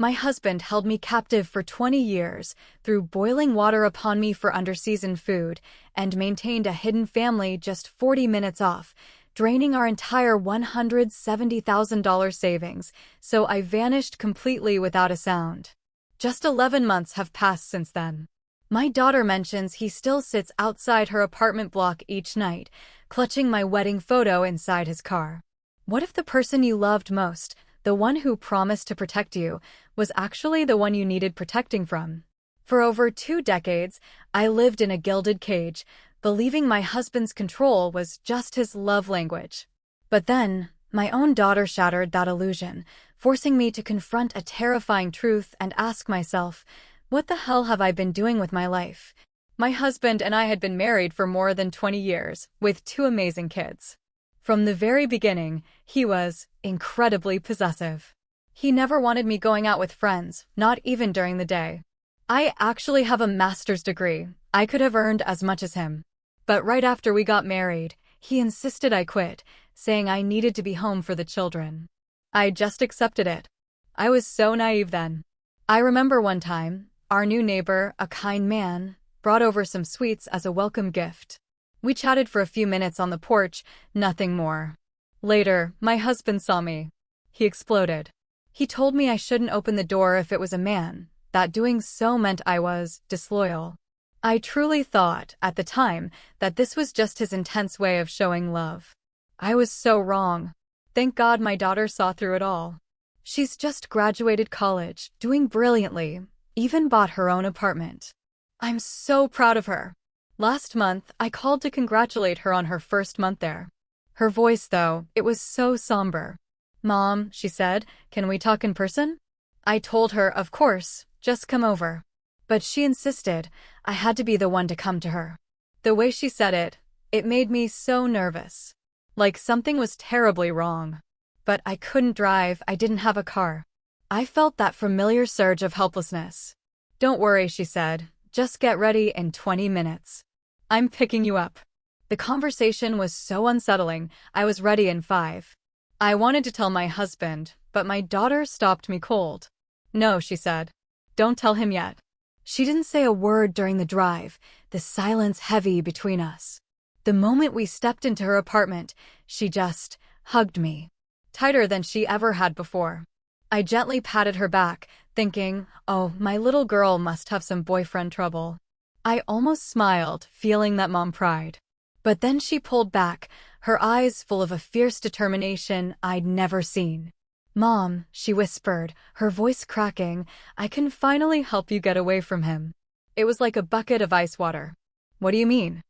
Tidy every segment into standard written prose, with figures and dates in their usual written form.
My husband held me captive for 20 years, threw boiling water upon me for underseasoned food, and maintained a hidden family just 40 minutes off, draining our entire $170,000 savings, so I vanished completely without a sound. Just 11 months have passed since then. My daughter mentions he still sits outside her apartment block each night, clutching my wedding photo inside his car. What if the person you loved most, the one who promised to protect you, was actually the one you needed protecting from? For over 2 decades, I lived in a gilded cage, believing my husband's control was just his love language. But then, my own daughter shattered that illusion, forcing me to confront a terrifying truth and ask myself, what the hell have I been doing with my life? My husband and I had been married for more than 20 years, with 2 amazing kids. From the very beginning, he was incredibly possessive. He never wanted me going out with friends, not even during the day. I actually have a master's degree. I could have earned as much as him. But right after we got married, he insisted I quit, saying I needed to be home for the children. I just accepted it. I was so naive then. I remember one time, our new neighbor, a kind man, brought over some sweets as a welcome gift. We chatted for a few minutes on the porch, nothing more. Later, my husband saw me. He exploded. He told me I shouldn't open the door if it was a man, that doing so meant I was disloyal. I truly thought, at the time, that this was just his intense way of showing love. I was so wrong. Thank God my daughter saw through it all. She's just graduated college, doing brilliantly, even bought her own apartment. I'm so proud of her. Last month, I called to congratulate her on her first month there. Her voice, though, it was so somber. "Mom," she said, "can we talk in person?" I told her, of course, just come over. But she insisted I had to be the one to come to her. The way she said it, it made me so nervous. Like something was terribly wrong. But I couldn't drive, I didn't have a car. I felt that familiar surge of helplessness. "Don't worry," she said, "just get ready in 20 minutes. I'm picking you up." The conversation was so unsettling, I was ready in 5. I wanted to tell my husband, but my daughter stopped me cold. "No," she said. "Don't tell him yet." She didn't say a word during the drive, the silence heavy between us. The moment we stepped into her apartment, she just hugged me, tighter than she ever had before. I gently patted her back, thinking, oh, my little girl must have some boyfriend trouble. I almost smiled, feeling that mom pride. But then she pulled back, her eyes full of a fierce determination I'd never seen. "Mom," she whispered, her voice cracking, "I can finally help you get away from him." It was like a bucket of ice water. "What do you mean?"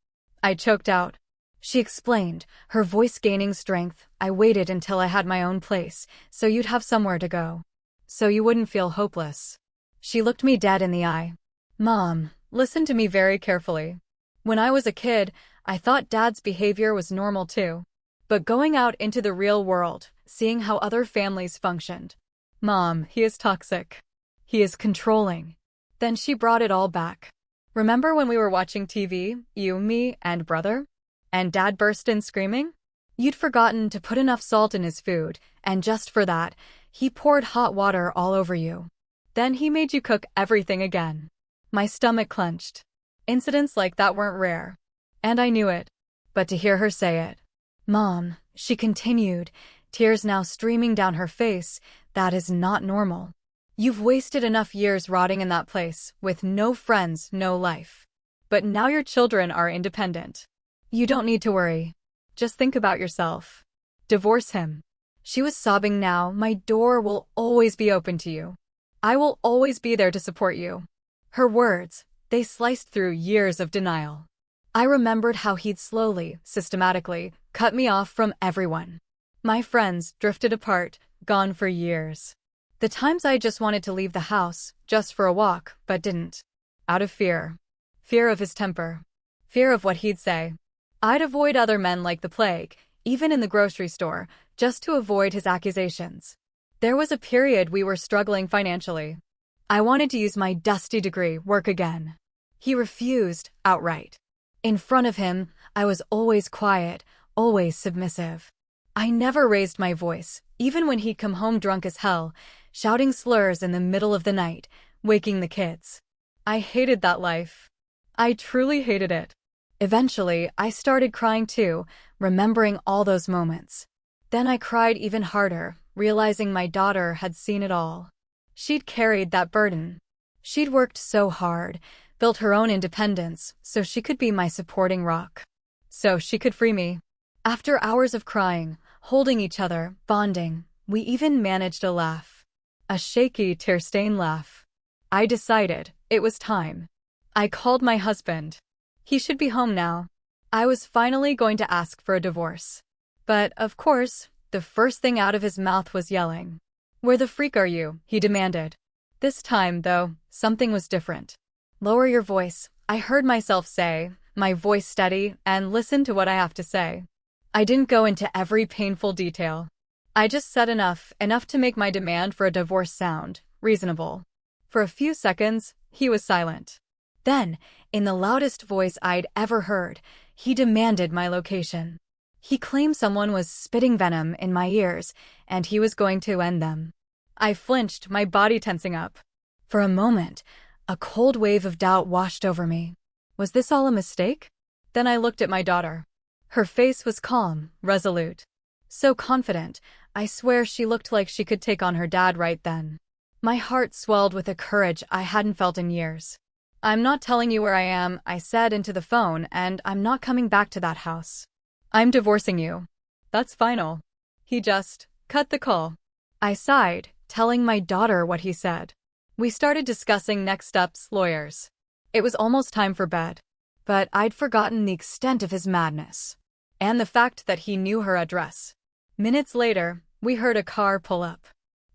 I choked out. She explained, her voice gaining strength, "I waited until I had my own place, so you'd have somewhere to go. So you wouldn't feel hopeless." She looked me dead in the eye. "Mom, listen to me very carefully. When I was a kid, I thought Dad's behavior was normal too. But going out into the real world, seeing how other families functioned. Mom, he is toxic. He is controlling." Then she brought it all back. "Remember when we were watching TV, you, me, and brother? And Dad burst in screaming? You'd forgotten to put enough salt in his food, and just for that, he poured hot water all over you. Then he made you cook everything again." My stomach clenched. Incidents like that weren't rare. And I knew it. But to hear her say it. "Mom," she continued, tears now streaming down her face, "that is not normal. You've wasted enough years rotting in that place, with no friends, no life. But now your children are independent. You don't need to worry. Just think about yourself. Divorce him." She was sobbing now. "My door will always be open to you. I will always be there to support you." Her words, they sliced through years of denial. I remembered how he'd slowly, systematically, cut me off from everyone. My friends drifted apart, gone for years. The times I just wanted to leave the house, just for a walk, but didn't. Out of fear. Fear of his temper. Fear of what he'd say. I'd avoid other men like the plague, even in the grocery store, just to avoid his accusations. There was a period we were struggling financially. I wanted to use my dusty degree, work again. He refused, outright. In front of him, I was always quiet, always submissive. I never raised my voice, even when he'd come home drunk as hell, shouting slurs in the middle of the night, waking the kids. I hated that life. I truly hated it. Eventually, I started crying too, remembering all those moments. Then I cried even harder, realizing my daughter had seen it all. She'd carried that burden. She'd worked so hard, built her own independence, so she could be my supporting rock. So she could free me. After hours of crying, holding each other, bonding, we even managed a laugh. A shaky, tear-stained laugh. I decided it was time. I called my husband. He should be home now. I was finally going to ask for a divorce. But, of course, the first thing out of his mouth was yelling. "Where the freak are you?" he demanded. This time, though, something was different. "Lower your voice," I heard myself say, my voice steady, and listen to what I have to say. I didn't go into every painful detail. I just said enough to make my demand for a divorce sound reasonable. For a few seconds, he was silent. Then, in the loudest voice I'd ever heard, he demanded my location. He claimed someone was spitting venom in my ears, and he was going to end them. I flinched, my body tensing up. For a moment, a cold wave of doubt washed over me. Was this all a mistake? Then I looked at my daughter. Her face was calm, resolute. So confident, I swear she looked like she could take on her dad right then. My heart swelled with a courage I hadn't felt in years. "I'm not telling you where I am," I said into the phone, "and I'm not coming back to that house. I'm divorcing you. That's final." He just cut the call. I sighed, telling my daughter what he said. We started discussing next steps, lawyers. It was almost time for bed. But I'd forgotten the extent of his madness. And the fact that he knew her address. Minutes later, we heard a car pull up.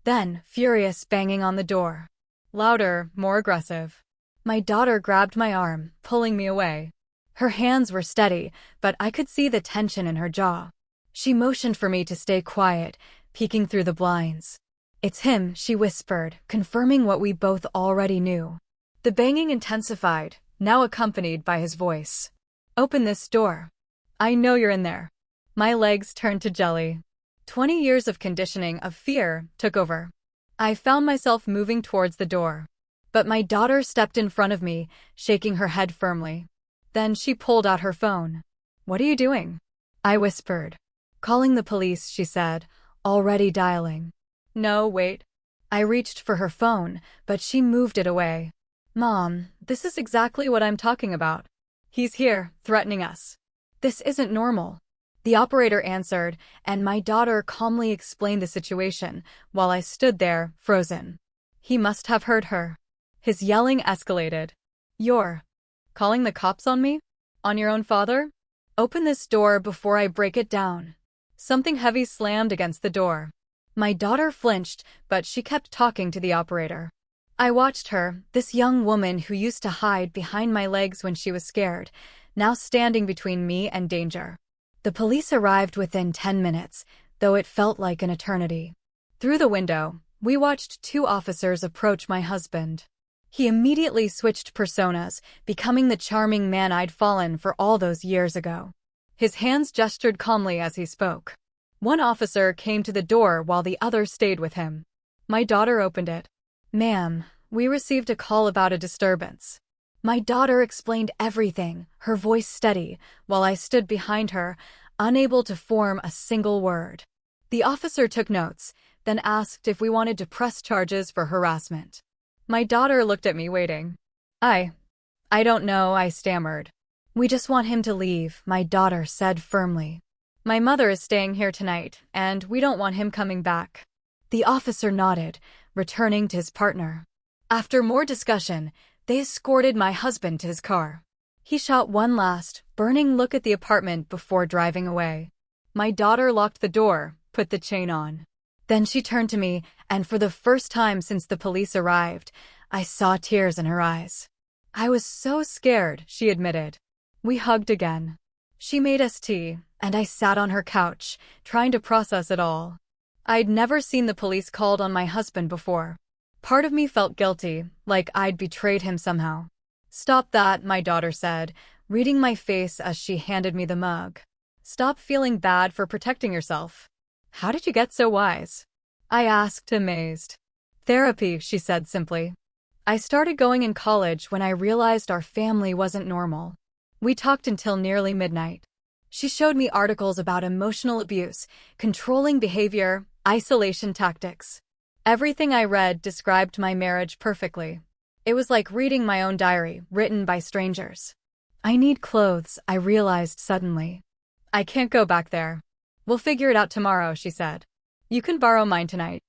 Then, furious banging on the door. Louder, more aggressive. My daughter grabbed my arm, pulling me away. Her hands were steady, but I could see the tension in her jaw. She motioned for me to stay quiet, peeking through the blinds. "It's him," she whispered, confirming what we both already knew. The banging intensified, now accompanied by his voice. "Open this door. I know you're in there." My legs turned to jelly. 20 years of conditioning of fear took over. I found myself moving towards the door. But my daughter stepped in front of me, shaking her head firmly. Then she pulled out her phone. "What are you doing?" I whispered. "Calling the police," she said, already dialing. "No, wait." I reached for her phone, but she moved it away. "Mom, this is exactly what I'm talking about. He's here, threatening us. This isn't normal." The operator answered, and my daughter calmly explained the situation, while I stood there, frozen. He must have heard her. His yelling escalated. "You're calling the cops on me? On your own father? Open this door before I break it down." Something heavy slammed against the door. My daughter flinched, but she kept talking to the operator. I watched her, this young woman who used to hide behind my legs when she was scared, now standing between me and danger. The police arrived within 10 minutes, though it felt like an eternity. Through the window, we watched 2 officers approach my husband. He immediately switched personas, becoming the charming man I'd fallen for all those years ago. His hands gestured calmly as he spoke. One officer came to the door while the other stayed with him. My daughter opened it. "Ma'am, we received a call about a disturbance." My daughter explained everything, her voice steady, while I stood behind her, unable to form a single word. The officer took notes, then asked if we wanted to press charges for harassment. My daughter looked at me waiting. I don't know," I stammered. "We just want him to leave," my daughter said firmly. "My mother is staying here tonight, and we don't want him coming back." The officer nodded, returning to his partner. After more discussion, they escorted my husband to his car. He shot one last, burning look at the apartment before driving away. My daughter locked the door, put the chain on. Then she turned to me, and for the first time since the police arrived, I saw tears in her eyes. "I was so scared," she admitted. We hugged again. She made us tea, and I sat on her couch, trying to process it all. I'd never seen the police called on my husband before. Part of me felt guilty, like I'd betrayed him somehow. "Stop that," my daughter said, reading my face as she handed me the mug. "Stop feeling bad for protecting yourself." "How did you get so wise?" I asked, amazed. Therapy, she said simply. I started going in college when I realized our family wasn't normal. We talked until nearly midnight. She showed me articles about emotional abuse, controlling behavior, isolation tactics. Everything I read described my marriage perfectly. It was like reading my own diary, written by strangers. I need clothes, I realized suddenly. I can't go back there. We'll figure it out tomorrow, she said. You can borrow mine tonight.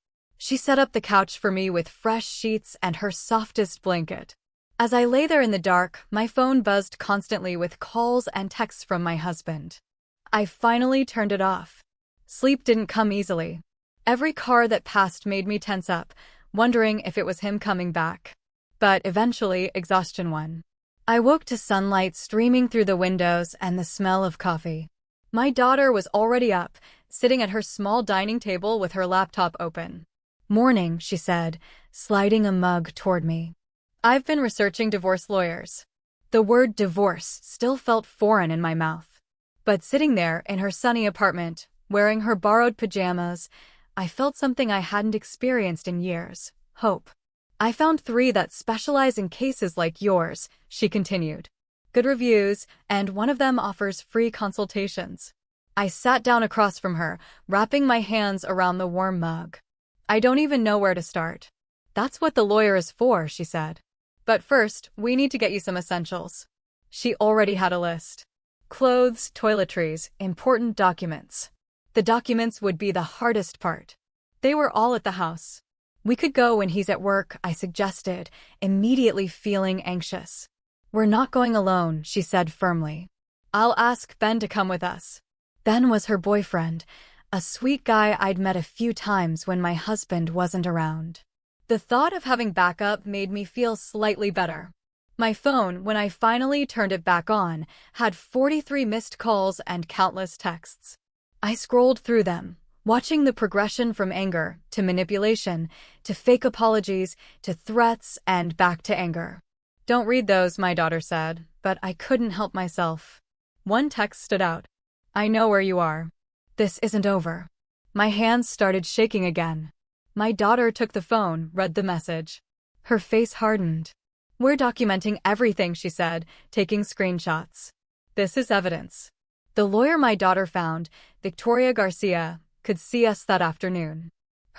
She set up the couch for me with fresh sheets and her softest blanket. As I lay there in the dark, my phone buzzed constantly with calls and texts from my husband. I finally turned it off. Sleep didn't come easily. Every car that passed made me tense up, wondering if it was him coming back. But eventually, exhaustion won. I woke to sunlight streaming through the windows and the smell of coffee. My daughter was already up, sitting at her small dining table with her laptop open. Morning, she said, sliding a mug toward me. I've been researching divorce lawyers. The word divorce still felt foreign in my mouth. But sitting there in her sunny apartment, wearing her borrowed pajamas, I felt something I hadn't experienced in years: hope. I found 3 that specialize in cases like yours, she continued. Good reviews, and one of them offers free consultations. I sat down across from her, wrapping my hands around the warm mug. I don't even know where to start. That's what the lawyer is for, she said. But first, we need to get you some essentials. She already had a list. Clothes, toiletries, important documents. The documents would be the hardest part. They were all at the house. We could go when he's at work, I suggested, immediately feeling anxious. We're not going alone, she said firmly. I'll ask Ben to come with us. Ben was her boyfriend, a sweet guy I'd met a few times when my husband wasn't around. The thought of having backup made me feel slightly better. My phone, when I finally turned it back on, had 43 missed calls and countless texts. I scrolled through them, watching the progression from anger to manipulation to fake apologies to threats and back to anger. Don't read those, my daughter said, but I couldn't help myself. One text stood out. I know where you are. This isn't over. My hands started shaking again. My daughter took the phone, read the message. Her face hardened. We're documenting everything, she said, taking screenshots. This is evidence. The lawyer my daughter found, Victoria Garcia, could see us that afternoon.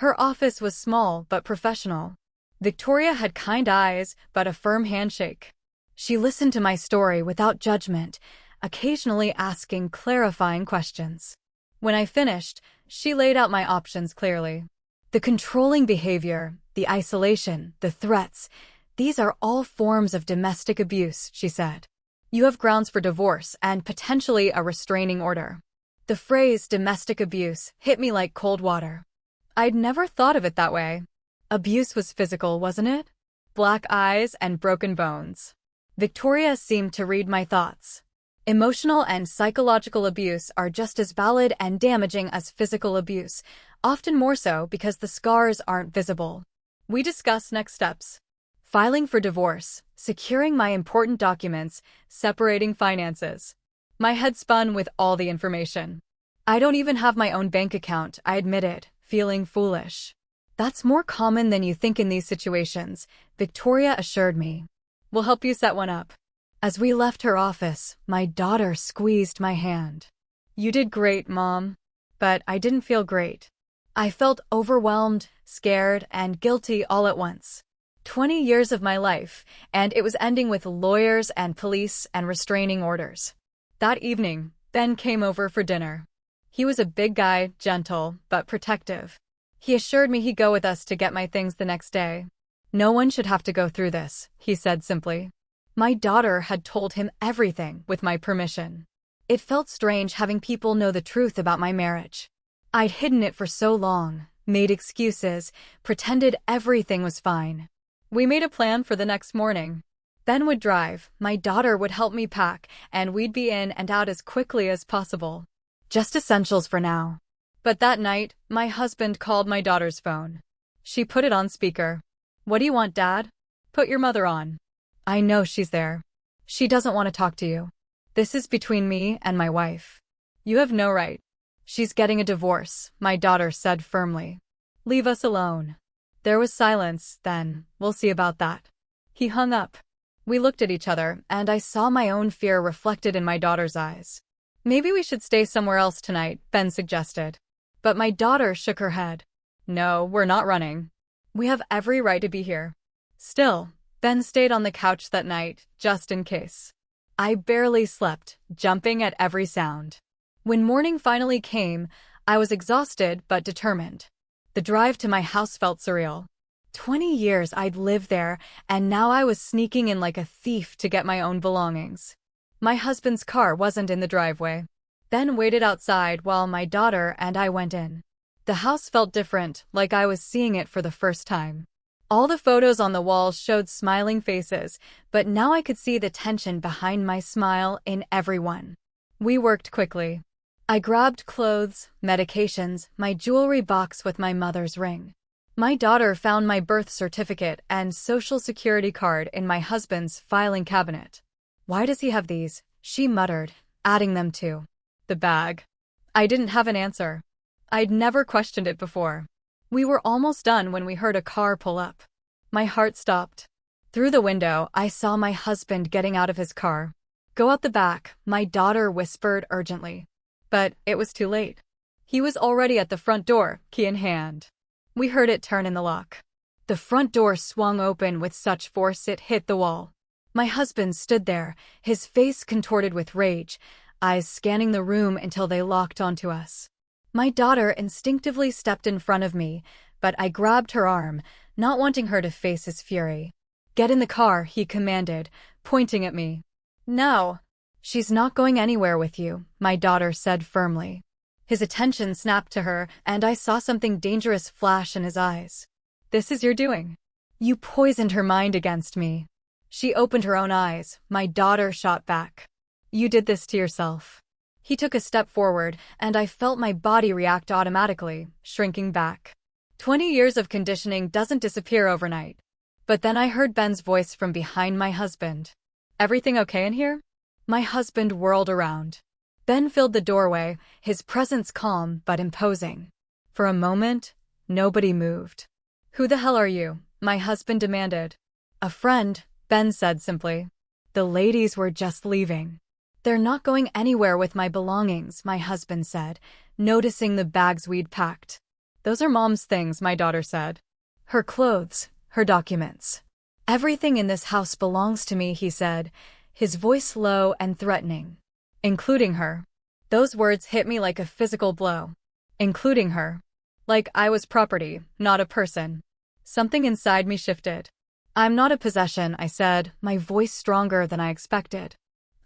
Her office was small but professional. Victoria had kind eyes but a firm handshake. She listened to my story without judgment, occasionally asking clarifying questions. When I finished, she laid out my options clearly. The controlling behavior, the isolation, the threats, these are all forms of domestic abuse, she said. You have grounds for divorce and potentially a restraining order. The phrase domestic abuse hit me like cold water. I'd never thought of it that way. Abuse was physical, wasn't it? Black eyes and broken bones. Victoria seemed to read my thoughts. Emotional and psychological abuse are just as valid and damaging as physical abuse, often more so because the scars aren't visible. We discussed next steps. Filing for divorce, securing my important documents, separating finances. My head spun with all the information. I don't even have my own bank account, I admitted, feeling foolish. That's more common than you think in these situations, Victoria assured me. We'll help you set one up. As we left her office, my daughter squeezed my hand. You did great, Mom. But I didn't feel great. I felt overwhelmed, scared, and guilty all at once. 20 years of my life, and it was ending with lawyers and police and restraining orders. That evening, Ben came over for dinner. He was a big guy, gentle, but protective. He assured me he'd go with us to get my things the next day. No one should have to go through this, he said simply. My daughter had told him everything with my permission. It felt strange having people know the truth about my marriage. I'd hidden it for so long, made excuses, pretended everything was fine. We made a plan for the next morning. Ben would drive, my daughter would help me pack, and we'd be in and out as quickly as possible. Just essentials for now. But that night, my husband called my daughter's phone. She put it on speaker. What do you want, Dad? Put your mother on. I know she's there. She doesn't want to talk to you. This is between me and my wife. You have no right. She's getting a divorce, my daughter said firmly. Leave us alone. There was silence, then, "We'll see about that." He hung up. We looked at each other, and I saw my own fear reflected in my daughter's eyes. "Maybe we should stay somewhere else tonight," Ben suggested. But my daughter shook her head. "No, we're not running. We have every right to be here." Still, Ben stayed on the couch that night, just in case. I barely slept, jumping at every sound. When morning finally came, I was exhausted but determined. The drive to my house felt surreal. 20 years I'd lived there, and now I was sneaking in like a thief to get my own belongings. My husband's car wasn't in the driveway. Ben waited outside while my daughter and I went in. The house felt different, like I was seeing it for the first time. All the photos on the walls showed smiling faces, but now I could see the tension behind my smile in everyone. We worked quickly. I grabbed clothes, medications, my jewelry box with my mother's ring. My daughter found my birth certificate and social security card in my husband's filing cabinet. "Why does he have these?" she muttered, adding them to the bag. I didn't have an answer. I'd never questioned it before. We were almost done when we heard a car pull up. My heart stopped. Through the window, I saw my husband getting out of his car. "Go out the back," my daughter whispered urgently. But it was too late. He was already at the front door, key in hand. We heard it turn in the lock. The front door swung open with such force it hit the wall. My husband stood there, his face contorted with rage, eyes scanning the room until they locked onto us. My daughter instinctively stepped in front of me, but I grabbed her arm, not wanting her to face his fury. "Get in the car," he commanded, pointing at me. "No. She's not going anywhere with you," my daughter said firmly. His attention snapped to her, and I saw something dangerous flash in his eyes. "This is your doing. You poisoned her mind against me." She opened her own eyes. My daughter shot back. "You did this to yourself." He took a step forward, and I felt my body react automatically, shrinking back. 20 years of conditioning doesn't disappear overnight. But then I heard Ben's voice from behind my husband. "Everything okay in here?" My husband whirled around. Ben filled the doorway, his presence calm but imposing. For a moment, nobody moved. "Who the hell are you?" my husband demanded. "A friend," Ben said simply. "The ladies were just leaving." "They're not going anywhere with my belongings," my husband said, noticing the bags we'd packed. "Those are Mom's things," my daughter said. "Her clothes, her documents. Everything in this house belongs to me," he said, his voice low and threatening. "Including her." Those words hit me like a physical blow. Including her. Like I was property, not a person. Something inside me shifted. "I'm not a possession," I said, my voice stronger than I expected.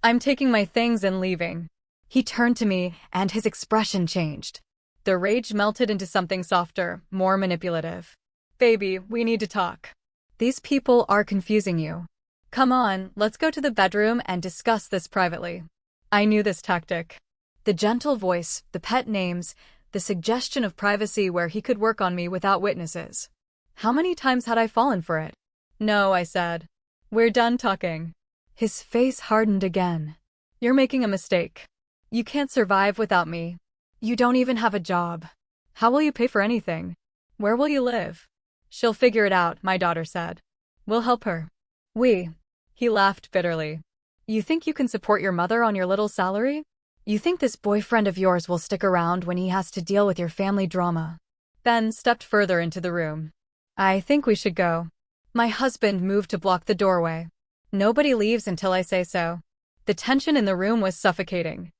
"I'm taking my things and leaving." He turned to me, and his expression changed. The rage melted into something softer, more manipulative. "Baby, we need to talk. These people are confusing you. Come on, let's go to the bedroom and discuss this privately." I knew this tactic. The gentle voice, the pet names, the suggestion of privacy where he could work on me without witnesses. How many times had I fallen for it? "No," I said. "We're done talking." His face hardened again. "You're making a mistake. You can't survive without me. You don't even have a job. How will you pay for anything? Where will you live?" "She'll figure it out," my daughter said. "We'll help her." "We." He laughed bitterly. "You think you can support your mother on your little salary? You think this boyfriend of yours will stick around when he has to deal with your family drama?" Ben stepped further into the room. "I think we should go." My husband moved to block the doorway. "Nobody leaves until I say so." The tension in the room was suffocating.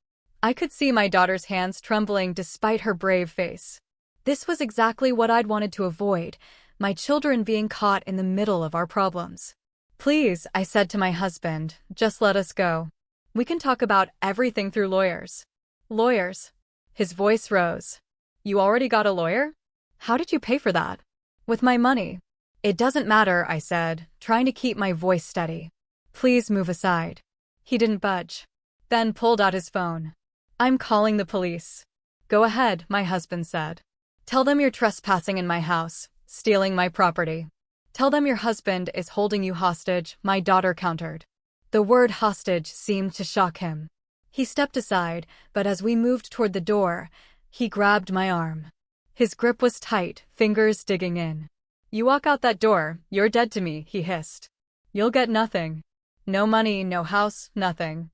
I could see my daughter's hands trembling despite her brave face. This was exactly what I'd wanted to avoid, my children being caught in the middle of our problems. "Please," I said to my husband, "just let us go. We can talk about everything through lawyers." "Lawyers?" His voice rose. "You already got a lawyer? How did you pay for that?" "With my money." "It doesn't matter," I said, trying to keep my voice steady. "Please move aside." He didn't budge. Ben pulled out his phone. "I'm calling the police." "Go ahead," my husband said. "Tell them you're trespassing in my house, stealing my property. Tell them your husband is holding you hostage," my daughter countered. The word hostage seemed to shock him. He stepped aside, but as we moved toward the door, he grabbed my arm. His grip was tight, fingers digging in. You walk out that door, you're dead to me, he hissed. You'll get nothing. No money, no house, nothing.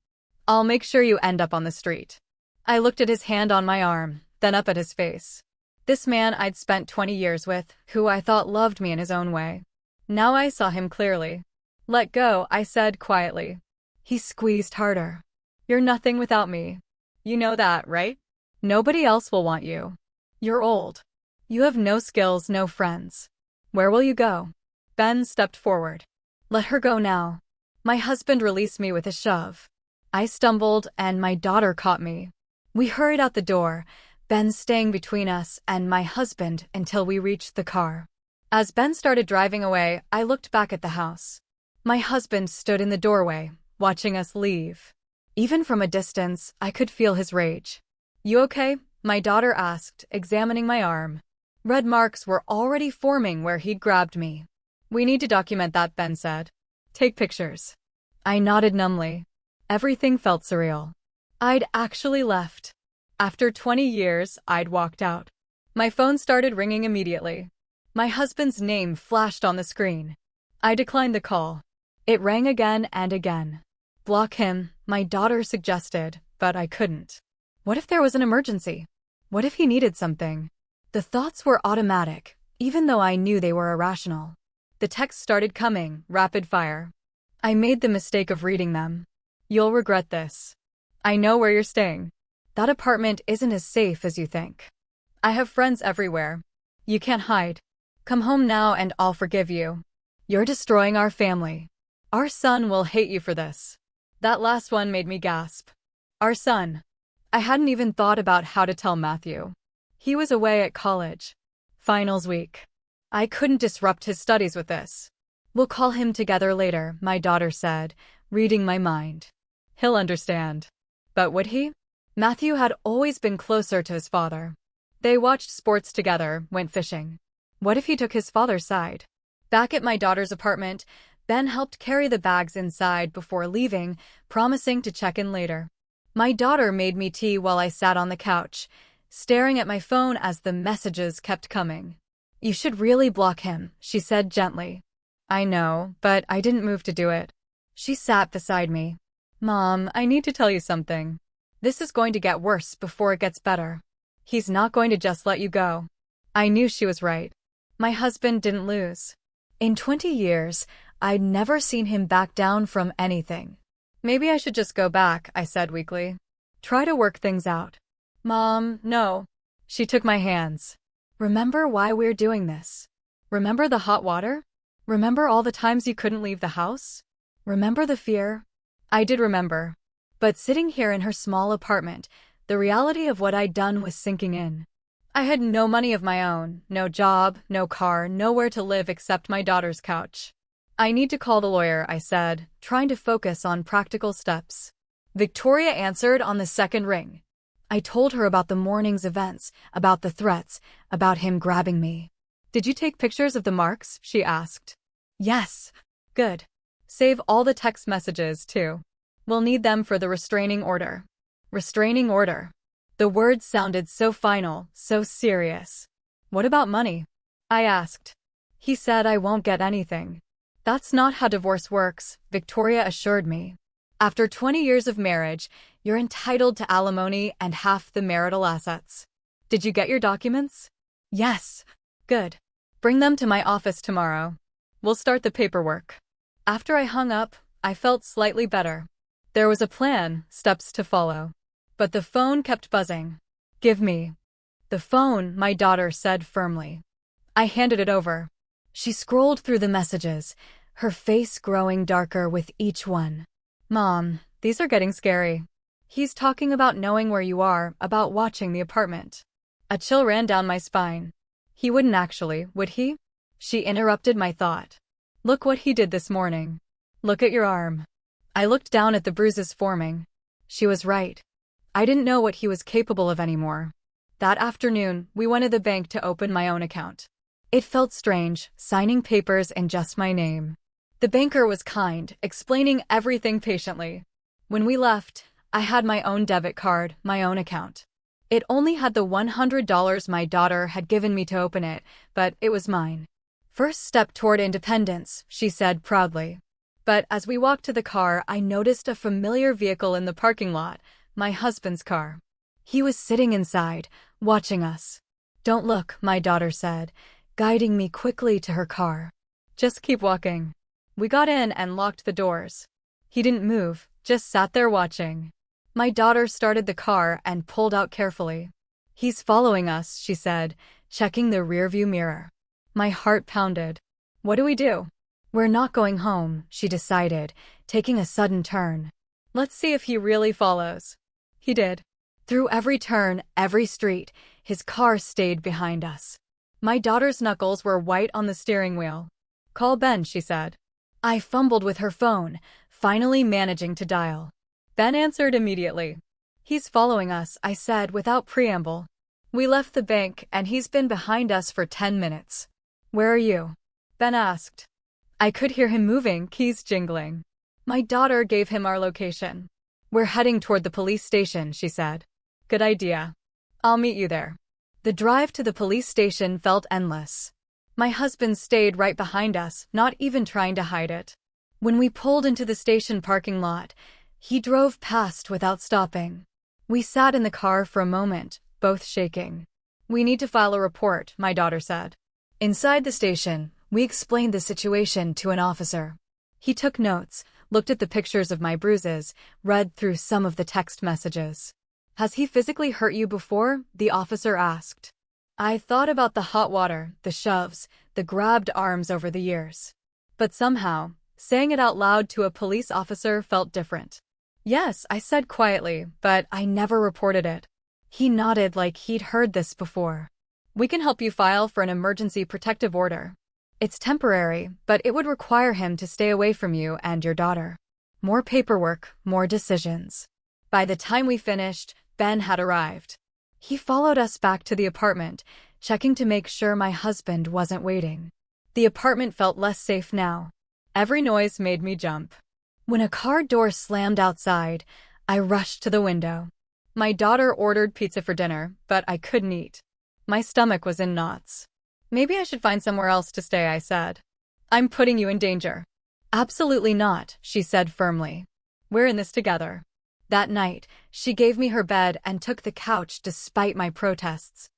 I'll make sure you end up on the street. I looked at his hand on my arm, then up at his face. This man I'd spent 20 years with, who I thought loved me in his own way. Now I saw him clearly. Let go, I said quietly. He squeezed harder. You're nothing without me. You know that, right? Nobody else will want you. You're old. You have no skills, no friends. Where will you go? Ben stepped forward. Let her go now. My husband released me with a shove. I stumbled, and my daughter caught me. We hurried out the door, Ben staying between us and my husband until we reached the car. As Ben started driving away, I looked back at the house. My husband stood in the doorway, watching us leave. Even from a distance, I could feel his rage. You okay? My daughter asked, examining my arm. Red marks were already forming where he'd grabbed me. We need to document that, Ben said. Take pictures. I nodded numbly. Everything felt surreal. I'd actually left. After 20 years, I'd walked out. My phone started ringing immediately. My husband's name flashed on the screen. I declined the call. It rang again and again. Block him, my daughter suggested, but I couldn't. What if there was an emergency? What if he needed something? The thoughts were automatic, even though I knew they were irrational. The texts started coming, rapid fire. I made the mistake of reading them. You'll regret this. I know where you're staying. That apartment isn't as safe as you think. I have friends everywhere. You can't hide. Come home now and I'll forgive you. You're destroying our family. Our son will hate you for this. That last one made me gasp. Our son. I hadn't even thought about how to tell Matthew. He was away at college. Finals week. I couldn't disrupt his studies with this. We'll call him together later, my daughter said, reading my mind. He'll understand. But would he? Matthew had always been closer to his father. They watched sports together, went fishing. What if he took his father's side? Back at my daughter's apartment, Ben helped carry the bags inside before leaving, promising to check in later. My daughter made me tea while I sat on the couch, staring at my phone as the messages kept coming. You should really block him, she said gently. I know, but I didn't move to do it. She sat beside me. Mom, I need to tell you something. This is going to get worse before it gets better. He's not going to just let you go. I knew she was right. My husband didn't lose. In 20 years, I'd never seen him back down from anything. Maybe I should just go back, I said weakly. Try to work things out. Mom, no. She took my hands. Remember why we're doing this? Remember the hot water? Remember all the times you couldn't leave the house? Remember the fear? I did remember. But sitting here in her small apartment, the reality of what I'd done was sinking in. I had no money of my own, no job, no car, nowhere to live except my daughter's couch. I need to call the lawyer, I said, trying to focus on practical steps. Victoria answered on the second ring. I told her about the morning's events, about the threats, about him grabbing me. Did you take pictures of the marks? She asked. Yes. Good. Save all the text messages, too. We'll need them for the restraining order. Restraining order. The words sounded so final, so serious. What about money? I asked. He said I won't get anything. That's not how divorce works, Victoria assured me. After 20 years of marriage, you're entitled to alimony and half the marital assets. Did you get your documents? Yes. Good. Bring them to my office tomorrow. We'll start the paperwork. After I hung up, I felt slightly better. There was a plan, steps to follow. But the phone kept buzzing. Give me the phone, my daughter said firmly. I handed it over. She scrolled through the messages, her face growing darker with each one. Mom, these are getting scary. He's talking about knowing where you are, about watching the apartment. A chill ran down my spine. He wouldn't actually, would he? She interrupted my thought. Look what he did this morning. Look at your arm. I looked down at the bruises forming. She was right. I didn't know what he was capable of anymore. That afternoon, we went to the bank to open my own account. It felt strange, signing papers in just my name. The banker was kind, explaining everything patiently. When we left, I had my own debit card, my own account. It only had the $100 my daughter had given me to open it, but it was mine. First step toward independence, she said proudly. But as we walked to the car, I noticed a familiar vehicle in the parking lot, my husband's car. He was sitting inside, watching us. Don't look, my daughter said, guiding me quickly to her car. Just keep walking. We got in and locked the doors. He didn't move, just sat there watching. My daughter started the car and pulled out carefully. He's following us, she said, checking the rearview mirror. My heart pounded. What do we do? We're not going home, she decided, taking a sudden turn. Let's see if he really follows. He did. Through every turn, every street, his car stayed behind us. My daughter's knuckles were white on the steering wheel. Call Ben, she said. I fumbled with her phone, finally managing to dial. Ben answered immediately. He's following us, I said without preamble. We left the bank and he's been behind us for 10 minutes. Where are you? Ben asked. I could hear him moving, keys jingling. My daughter gave him our location. We're heading toward the police station, she said. Good idea. I'll meet you there. The drive to the police station felt endless. My husband stayed right behind us, not even trying to hide it. When we pulled into the station parking lot, he drove past without stopping. We sat in the car for a moment, both shaking. We need to file a report, my daughter said. Inside the station, we explained the situation to an officer. He took notes, looked at the pictures of my bruises, read through some of the text messages. Has he physically hurt you before? The officer asked. I thought about the hot water, the shoves, the grabbed arms over the years. But somehow, saying it out loud to a police officer felt different. Yes, I said quietly, but I never reported it. He nodded like he'd heard this before. We can help you file for an emergency protective order. It's temporary, but it would require him to stay away from you and your daughter. More paperwork, more decisions. By the time we finished, Ben had arrived. He followed us back to the apartment, checking to make sure my husband wasn't waiting. The apartment felt less safe now. Every noise made me jump. When a car door slammed outside, I rushed to the window. My daughter ordered pizza for dinner, but I couldn't eat. My stomach was in knots. Maybe I should find somewhere else to stay, I said. I'm putting you in danger. Absolutely not, she said firmly. We're in this together. That night, she gave me her bed and took the couch despite my protests.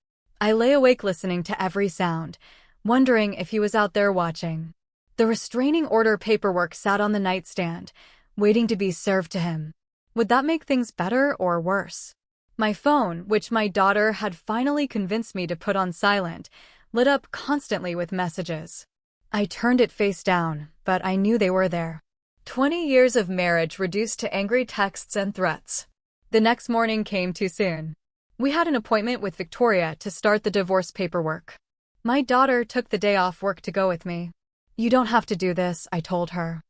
I lay awake listening to every sound, wondering if he was out there watching. The restraining order paperwork sat on the nightstand, waiting to be served to him. Would that make things better or worse? My phone, which my daughter had finally convinced me to put on silent, lit up constantly with messages. I turned it face down, but I knew they were there. 20 years of marriage reduced to angry texts and threats. The next morning came too soon. We had an appointment with Victoria to start the divorce paperwork. My daughter took the day off work to go with me. You don't have to do this, I told her.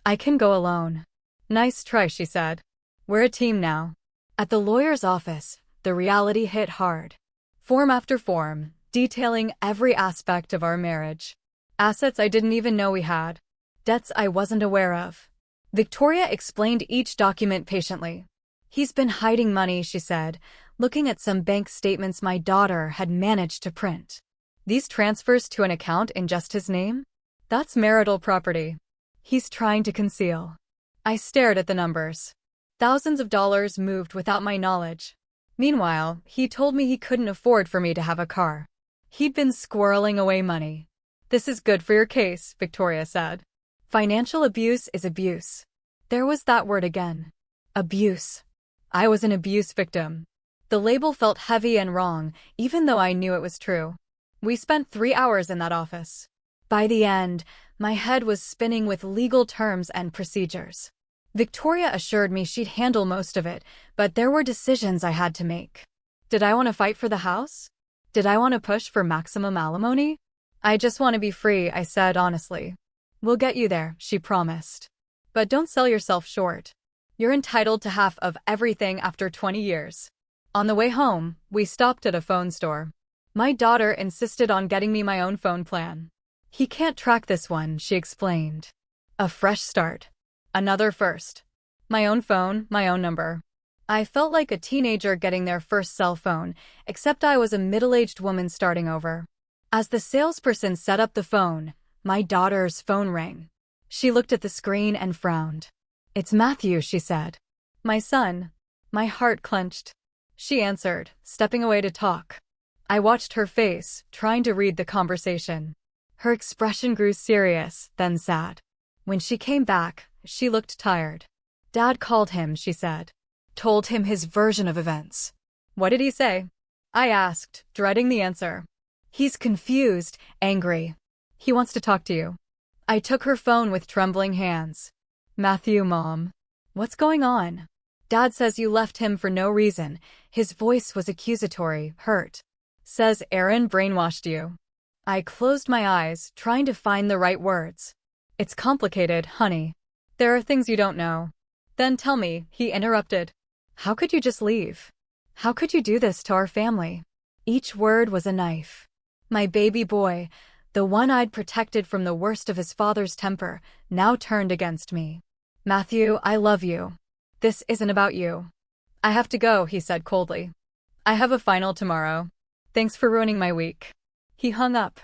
I can go alone. Nice try, she said. We're a team now. At the lawyer's office, the reality hit hard. Form after form, detailing every aspect of our marriage. Assets I didn't even know we had. Debts I wasn't aware of. Victoria explained each document patiently. He's been hiding money, she said, looking at some bank statements my daughter had managed to print. These transfers to an account in just his name? That's marital property. He's trying to conceal. I stared at the numbers. Thousands of dollars moved without my knowledge. Meanwhile, he told me he couldn't afford for me to have a car. He'd been squirreling away money. This is good for your case, Victoria said. Financial abuse is abuse. There was that word again. Abuse. I was an abuse victim. The label felt heavy and wrong, even though I knew it was true. We spent 3 hours in that office. By the end, my head was spinning with legal terms and procedures. Victoria assured me she'd handle most of it, but there were decisions I had to make. Did I want to fight for the house? Did I want to push for maximum alimony? I just want to be free, I said honestly. We'll get you there, she promised. But don't sell yourself short. You're entitled to half of everything after 20 years. On the way home, we stopped at a phone store. My daughter insisted on getting me my own phone plan. He can't track this one, she explained. A fresh start. Another first. My own phone, my own number. I felt like a teenager getting their first cell phone, except I was a middle-aged woman starting over. As the salesperson set up the phone, my daughter's phone rang. She looked at the screen and frowned. "It's Matthew," she said. "My son." My heart clenched. She answered, stepping away to talk. I watched her face, trying to read the conversation. Her expression grew serious, then sad. When she came back, she looked tired. "Dad called him," she said. "Told him his version of events." "What did he say?" I asked, dreading the answer. "He's confused, angry. He wants to talk to you." I took her phone with trembling hands. "Matthew, Mom. What's going on?" "Dad says you left him for no reason." His voice was accusatory, hurt. "Says Aaron brainwashed you." I closed my eyes, trying to find the right words. "It's complicated, honey. There are things you don't know." "Then tell me," he interrupted. "How could you just leave? How could you do this to our family?" Each word was a knife. My baby boy, the one I'd protected from the worst of his father's temper, now turned against me. "Matthew, I love you. This isn't about you." "I have to go," he said coldly. "I have a final tomorrow. Thanks for ruining my week." He hung up.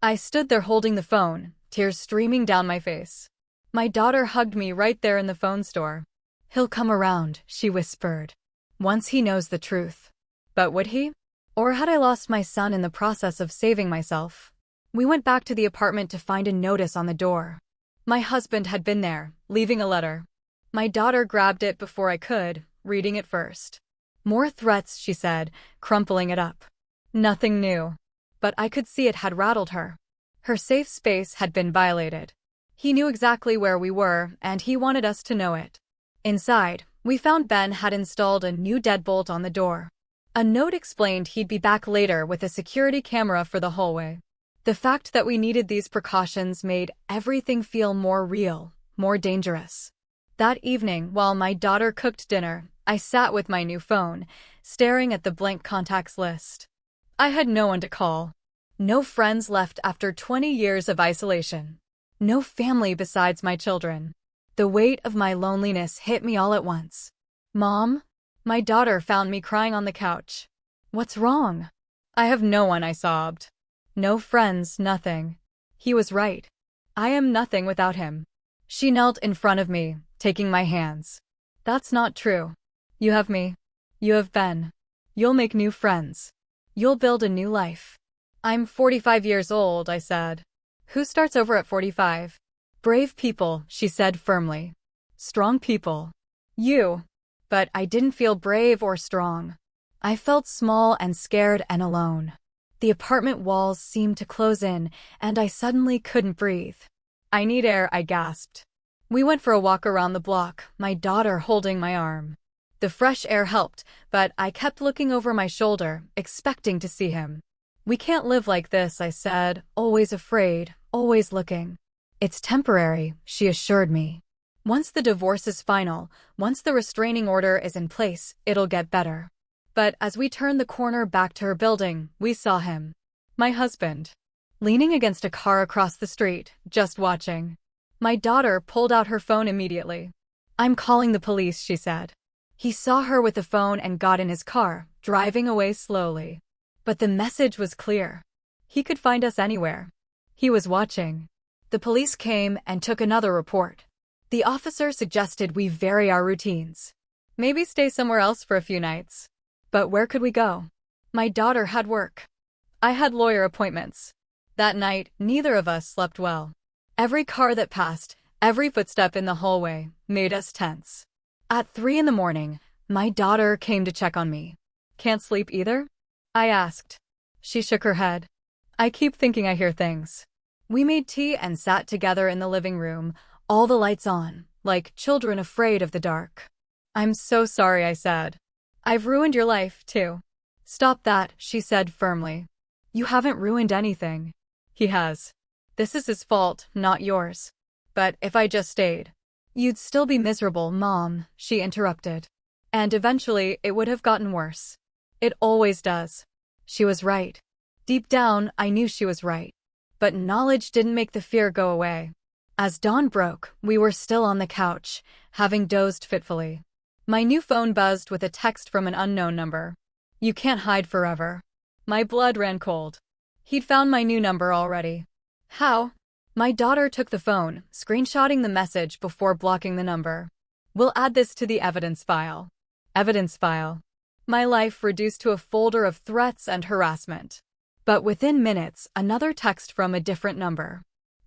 I stood there holding the phone, tears streaming down my face. My daughter hugged me right there in the phone store. "He'll come around," she whispered. "Once he knows the truth." But would he? Or had I lost my son in the process of saving myself? We went back to the apartment to find a notice on the door. My husband had been there, leaving a letter. My daughter grabbed it before I could, reading it first. "More threats," she said, crumpling it up. Nothing new. But I could see it had rattled her. Her safe space had been violated. He knew exactly where we were, and he wanted us to know it. Inside, we found Ben had installed a new deadbolt on the door. A note explained he'd be back later with a security camera for the hallway. The fact that we needed these precautions made everything feel more real, more dangerous. That evening, while my daughter cooked dinner, I sat with my new phone, staring at the blank contacts list. I had no one to call. No friends left after 20 years of isolation. No family besides my children. The weight of my loneliness hit me all at once. "Mom?" My daughter found me crying on the couch. "What's wrong?" "I have no one," I sobbed. "No friends, nothing." He was right. I am nothing without him. She knelt in front of me, taking my hands. "That's not true. You have me. You have Ben. You'll make new friends. You'll build a new life." "I'm 45 years old," I said. "Who starts over at 45? "Brave people," she said firmly. "Strong people. You." But I didn't feel brave or strong. I felt small and scared and alone. The apartment walls seemed to close in, and I suddenly couldn't breathe. "I need air," I gasped. We went for a walk around the block, my daughter holding my arm. The fresh air helped, but I kept looking over my shoulder, expecting to see him. "We can't live like this," I said, always afraid, always looking. "It's temporary," she assured me. "Once the divorce is final, once the restraining order is in place, it'll get better." But as we turned the corner back to her building, we saw him. My husband. Leaning against a car across the street, just watching. My daughter pulled out her phone immediately. "I'm calling the police," she said. He saw her with the phone and got in his car, driving away slowly. But the message was clear. He could find us anywhere. He was watching. The police came and took another report. The officer suggested we vary our routines. Maybe stay somewhere else for a few nights. But where could we go? My daughter had work. I had lawyer appointments. That night, neither of us slept well. Every car that passed, every footstep in the hallway, made us tense. At 3 a.m, my daughter came to check on me. "Can't sleep either?" I asked. She shook her head. "I keep thinking I hear things." We made tea and sat together in the living room, all the lights on, like children afraid of the dark. "I'm so sorry," I said. "I've ruined your life, too." "Stop that," she said firmly. "You haven't ruined anything." "He has. This is his fault, not yours. But if I just stayed, you'd still be miserable, Mom," she interrupted. "And eventually it would have gotten worse. It always does." She was right. Deep down, I knew she was right. But knowledge didn't make the fear go away. As dawn broke, we were still on the couch, having dozed fitfully. My new phone buzzed with a text from an unknown number. "You can't hide forever." My blood ran cold. He'd found my new number already. How? My daughter took the phone, screenshotting the message before blocking the number. We'll add this to the evidence file. Evidence file. My life reduced to a folder of threats and harassment. But within minutes, another text from a different number.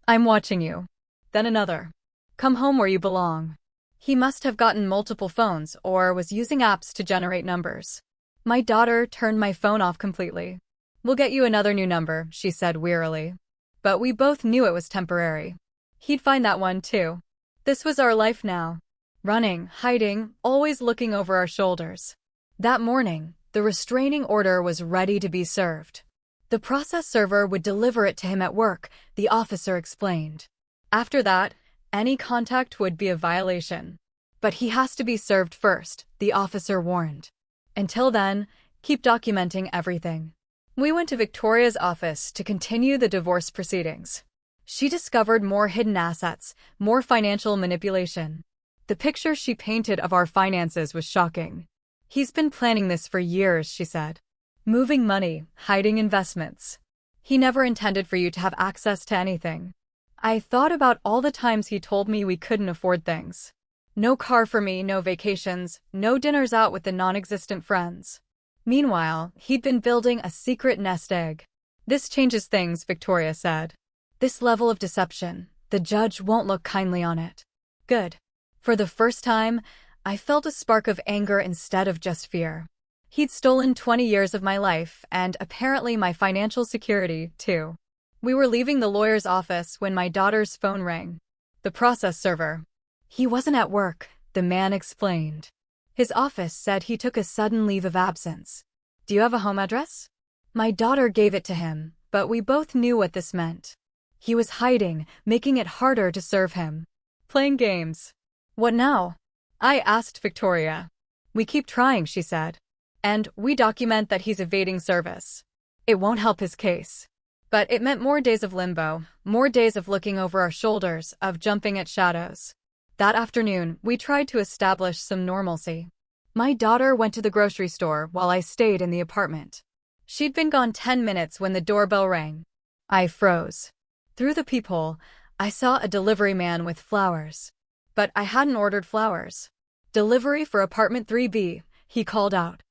I'm watching you. Then another. Come home where you belong. He must have gotten multiple phones or was using apps to generate numbers. My daughter turned my phone off completely. We'll get you another new number, she said wearily. But we both knew it was temporary. He'd find that one too. This was our life now. Running, hiding, always looking over our shoulders. That morning, the restraining order was ready to be served. The process server would deliver it to him at work, the officer explained. After that, any contact would be a violation. But he has to be served first, the officer warned. Until then, keep documenting everything. We went to Victoria's office to continue the divorce proceedings. She discovered more hidden assets, more financial manipulation. The picture she painted of our finances was shocking. He's been planning this for years, she said. Moving money, hiding investments. He never intended for you to have access to anything. I thought about all the times he told me we couldn't afford things. No car for me, no vacations, no dinners out with the non-existent friends. Meanwhile, he'd been building a secret nest egg. This changes things, Victoria said. This level of deception, the judge won't look kindly on it. Good. For the first time, I felt a spark of anger instead of just fear. He'd stolen 20 years of my life, and apparently my financial security, too. We were leaving the lawyer's office when my daughter's phone rang. The process server. He wasn't at work, the man explained. His office said he took a sudden leave of absence. Do you have a home address? My daughter gave it to him, but we both knew what this meant. He was hiding, making it harder to serve him. Playing games. What now? I asked Victoria. We keep trying, she said. And we document that he's evading service. It won't help his case. But it meant more days of limbo, more days of looking over our shoulders, of jumping at shadows. That afternoon, we tried to establish some normalcy. My daughter went to the grocery store while I stayed in the apartment. She'd been gone 10 minutes when the doorbell rang. I froze. Through the peephole, I saw a delivery man with flowers. But I hadn't ordered flowers. Delivery for apartment 3B, he called out.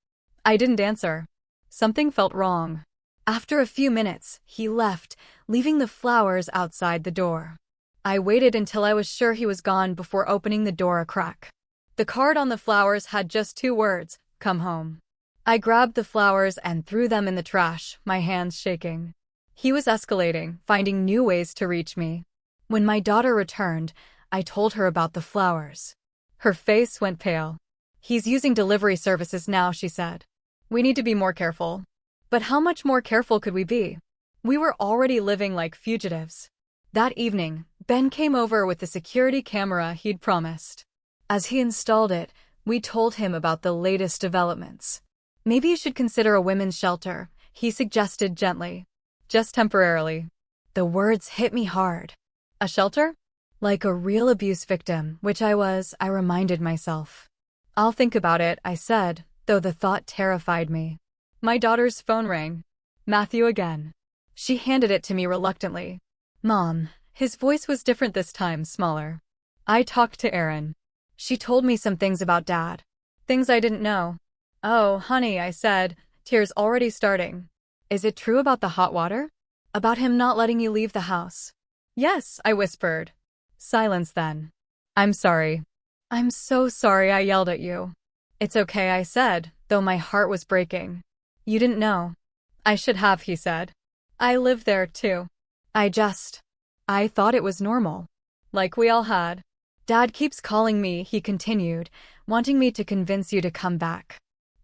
I didn't answer. Something felt wrong. After a few minutes, he left, leaving the flowers outside the door. I waited until I was sure he was gone before opening the door a crack. The card on the flowers had just 2 words, "Come home." I grabbed the flowers and threw them in the trash, my hands shaking. He was escalating, finding new ways to reach me. When my daughter returned, I told her about the flowers. Her face went pale. He's using delivery services now, she said. We need to be more careful. But how much more careful could we be? We were already living like fugitives. That evening, Ben came over with the security camera he'd promised. As he installed it, we told him about the latest developments. Maybe you should consider a women's shelter, he suggested gently. Just temporarily. The words hit me hard. A shelter? Like a real abuse victim, which I was, I reminded myself. I'll think about it, I said, though the thought terrified me. My daughter's phone rang. Matthew again. She handed it to me reluctantly. Mom. His voice was different this time, smaller. I talked to Erin. She told me some things about Dad. Things I didn't know. Oh, honey, I said, tears already starting. Is it true about the hot water? About him not letting you leave the house? Yes, I whispered. Silence then. I'm sorry. I'm so sorry I yelled at you. It's okay, I said, though my heart was breaking. You didn't know. I should have, he said. I live there, too. I thought it was normal. Like we all had. Dad keeps calling me, he continued, wanting me to convince you to come back.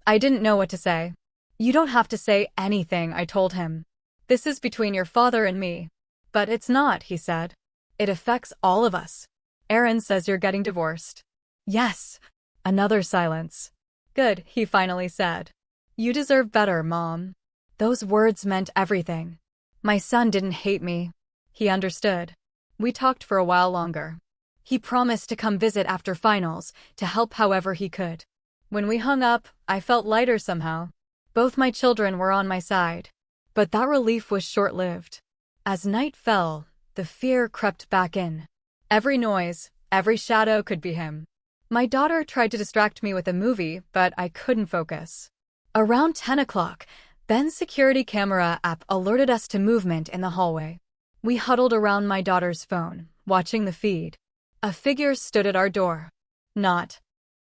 I didn't know what to say. You don't have to say anything, I told him. This is between your father and me. But it's not, he said. It affects all of us. Erin says you're getting divorced. Yes. Another silence. Good, he finally said. You deserve better, Mom. Those words meant everything. My son didn't hate me. He understood. We talked for a while longer. He promised to come visit after finals, to help however he could. When we hung up, I felt lighter somehow. Both my children were on my side. But that relief was short-lived. As night fell, the fear crept back in. Every noise, every shadow could be him. My daughter tried to distract me with a movie, but I couldn't focus. Around 10 o'clock, Ben's security camera app alerted us to movement in the hallway. We huddled around my daughter's phone, watching the feed. A figure stood at our door. Not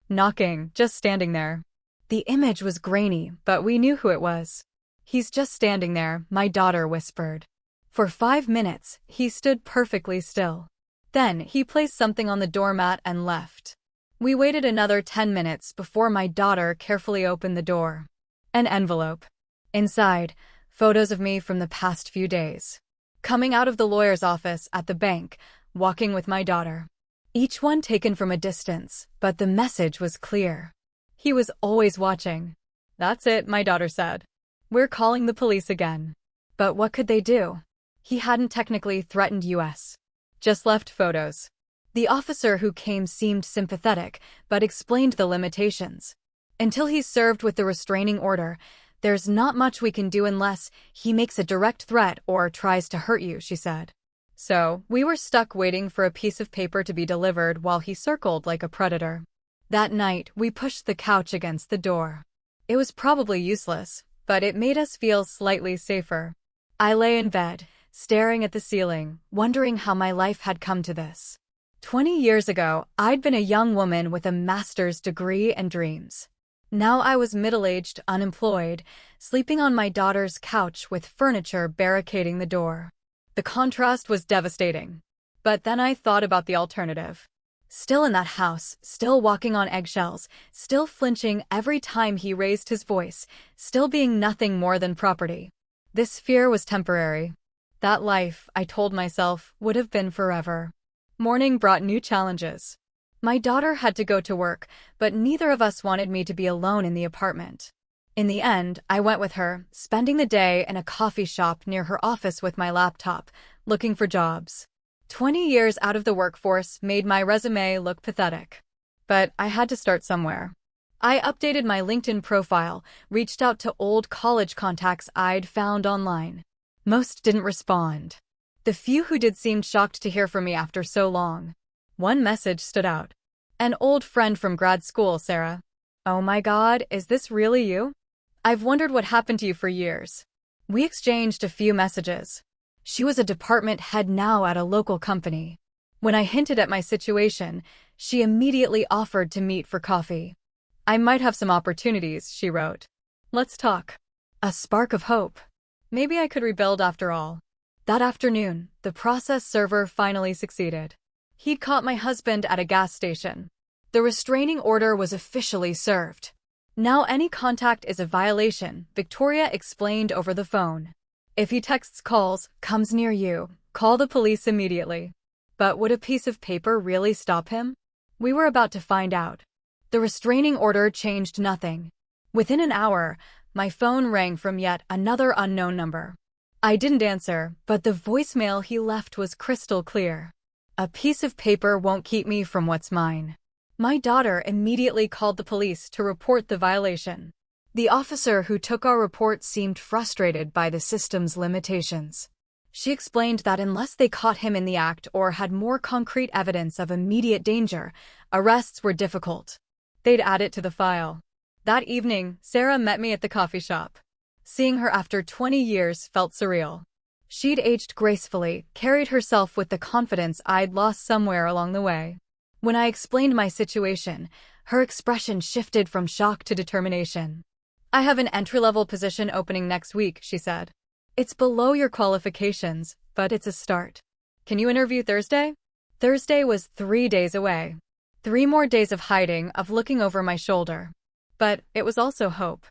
knocking, just standing there. The image was grainy, but we knew who it was. "He's just standing there," my daughter whispered. For 5 minutes, he stood perfectly still. Then he placed something on the doormat and left. We waited another 10 minutes before my daughter carefully opened the door. An envelope. Inside, photos of me from the past few days. Coming out of the lawyer's office at the bank, walking with my daughter. Each one taken from a distance, but the message was clear. He was always watching. "That's it," my daughter said. "We're calling the police again." But what could they do? He hadn't technically threatened us. Just left photos. The officer who came seemed sympathetic, but explained the limitations. "Until he's served with the restraining order, there's not much we can do unless he makes a direct threat or tries to hurt you," she said. So, we were stuck waiting for a piece of paper to be delivered while he circled like a predator. That night, we pushed the couch against the door. It was probably useless, but it made us feel slightly safer. I lay in bed, staring at the ceiling, wondering how my life had come to this. 20 years ago, I'd been a young woman with a master's degree and dreams. Now I was middle-aged, unemployed, sleeping on my daughter's couch with furniture barricading the door. The contrast was devastating. But then I thought about the alternative. Still in that house, still walking on eggshells, still flinching every time he raised his voice, still being nothing more than property. This fear was temporary. That life, I told myself, would have been forever. Morning brought new challenges. My daughter had to go to work, but neither of us wanted me to be alone in the apartment. In the end, I went with her, spending the day in a coffee shop near her office with my laptop, looking for jobs. 20 years out of the workforce made my resume look pathetic. But I had to start somewhere. I updated my LinkedIn profile, reached out to old college contacts I'd found online. Most didn't respond. The few who did seemed shocked to hear from me after so long. One message stood out. "An old friend from grad school, Sarah. Oh my God, is this really you? I've wondered what happened to you for years." We exchanged a few messages. She was a department head now at a local company. When I hinted at my situation, she immediately offered to meet for coffee. "I might have some opportunities," she wrote. "Let's talk." A spark of hope. Maybe I could rebuild after all. That afternoon, the process server finally succeeded. He'd caught my husband at a gas station. The restraining order was officially served. "Now any contact is a violation," Victoria explained over the phone. "If he texts, calls, comes near you, call the police immediately." But would a piece of paper really stop him? We were about to find out. The restraining order changed nothing. Within an hour, my phone rang from yet another unknown number. I didn't answer, but the voicemail he left was crystal clear. "A piece of paper won't keep me from what's mine." My daughter immediately called the police to report the violation. The officer who took our report seemed frustrated by the system's limitations. She explained that unless they caught him in the act or had more concrete evidence of immediate danger, arrests were difficult. They'd add it to the file. That evening, Sarah met me at the coffee shop. Seeing her after 20 years felt surreal. She'd aged gracefully, carried herself with the confidence I'd lost somewhere along the way. When I explained my situation, her expression shifted from shock to determination. "I have an entry-level position opening next week," she said. "It's below your qualifications, but it's a start. Can you interview Thursday?" Thursday was 3 days away. 3 more days of hiding, of looking over my shoulder. But it was also hope.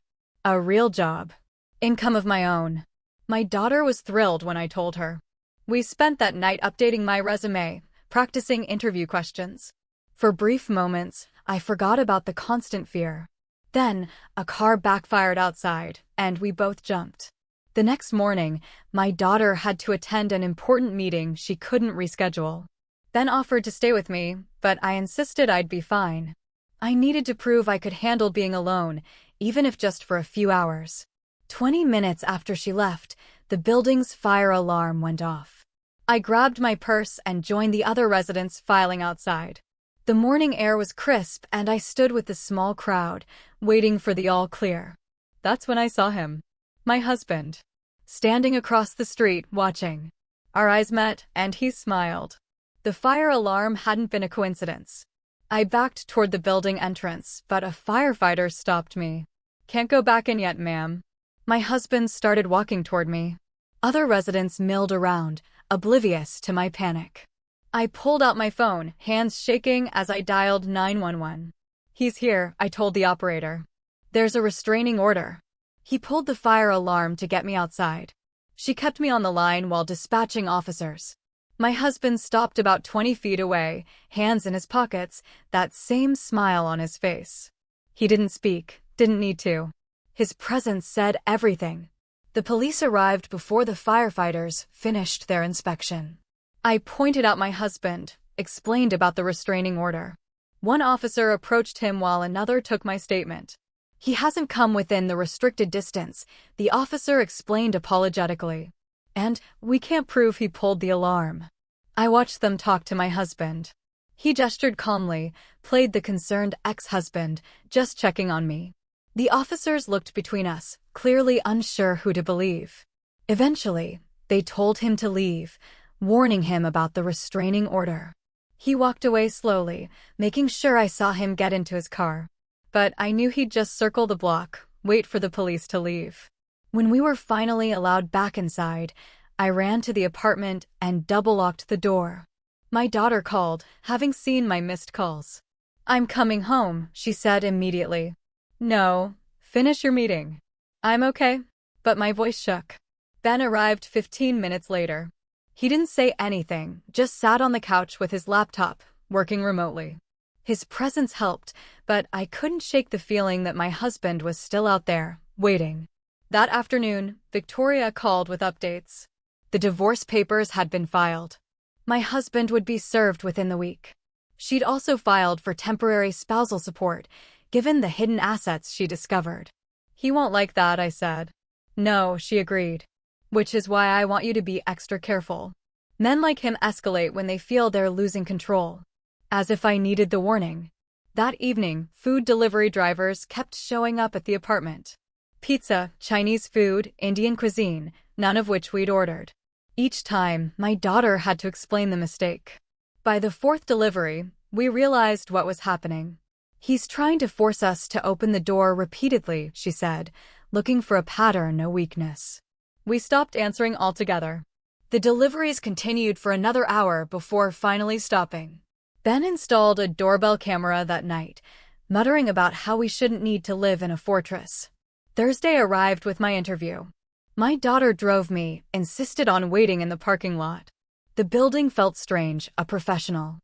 A real job. Income of my own. My daughter was thrilled when I told her. We spent that night updating my resume, practicing interview questions. For brief moments, I forgot about the constant fear. Then, a car backfired outside, and we both jumped. The next morning, my daughter had to attend an important meeting she couldn't reschedule. Ben offered to stay with me, but I insisted I'd be fine. I needed to prove I could handle being alone, even if just for a few hours. 20 minutes after she left, the building's fire alarm went off. I grabbed my purse and joined the other residents filing outside. The morning air was crisp, and I stood with the small crowd, waiting for the all clear. That's when I saw him. My husband. Standing across the street, watching. Our eyes met, and he smiled. The fire alarm hadn't been a coincidence. I backed toward the building entrance, but a firefighter stopped me. "Can't go back in yet, ma'am." My husband started walking toward me. Other residents milled around, oblivious to my panic. I pulled out my phone, hands shaking as I dialed 911. "He's here," I told the operator. "There's a restraining order." He pulled the fire alarm to get me outside. She kept me on the line while dispatching officers. My husband stopped about 20 feet away, hands in his pockets, that same smile on his face. He didn't speak, didn't need to. His presence said everything. The police arrived before the firefighters finished their inspection. I pointed out my husband, explained about the restraining order. One officer approached him while another took my statement. "He hasn't come within the restricted distance," the officer explained apologetically. "And we can't prove he pulled the alarm." I watched them talk to my husband. He gestured calmly, played the concerned ex-husband, just checking on me. The officers looked between us, clearly unsure who to believe. Eventually, they told him to leave, warning him about the restraining order. He walked away slowly, making sure I saw him get into his car. But I knew he'd just circle the block, wait for the police to leave. When we were finally allowed back inside, I ran to the apartment and double-locked the door. My daughter called, having seen my missed calls. "I'm coming home," she said immediately. "No, finish your meeting." "I'm okay." But my voice shook. Ben arrived 15 minutes later. He didn't say anything, just sat on the couch with his laptop, working remotely. His presence helped, but I couldn't shake the feeling that my husband was still out there, waiting. That afternoon, Victoria called with updates. The divorce papers had been filed. My husband would be served within the week. She'd also filed for temporary spousal support, given the hidden assets she discovered. "He won't like that," I said. "No," she agreed. "Which is why I want you to be extra careful. Men like him escalate when they feel they're losing control." As if I needed the warning. That evening, food delivery drivers kept showing up at the apartment. Pizza, Chinese food, Indian cuisine, none of which we'd ordered. Each time, my daughter had to explain the mistake. By the fourth delivery, we realized what was happening. "He's trying to force us to open the door repeatedly," she said, looking for a pattern, no weakness. We stopped answering altogether. The deliveries continued for another hour before finally stopping. Ben installed a doorbell camera that night, muttering about how we shouldn't need to live in a fortress. Thursday arrived with my interview. My daughter drove me, insisted on waiting in the parking lot. The building felt strange, a professional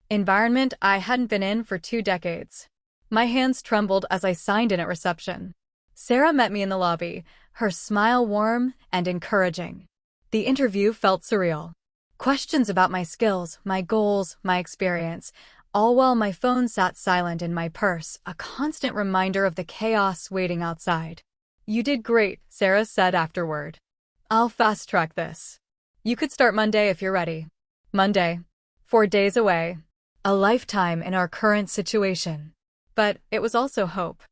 environment I hadn't been in for 2 decades. My hands trembled as I signed in at reception. Sarah met me in the lobby, her smile warm and encouraging. The interview felt surreal. Questions about my skills, my goals, my experience, all while my phone sat silent in my purse, a constant reminder of the chaos waiting outside. "You did great," Sarah said afterward. "I'll fast-track this. You could start Monday if you're ready." Monday. 4 days away. A lifetime in our current situation. But it was also hope.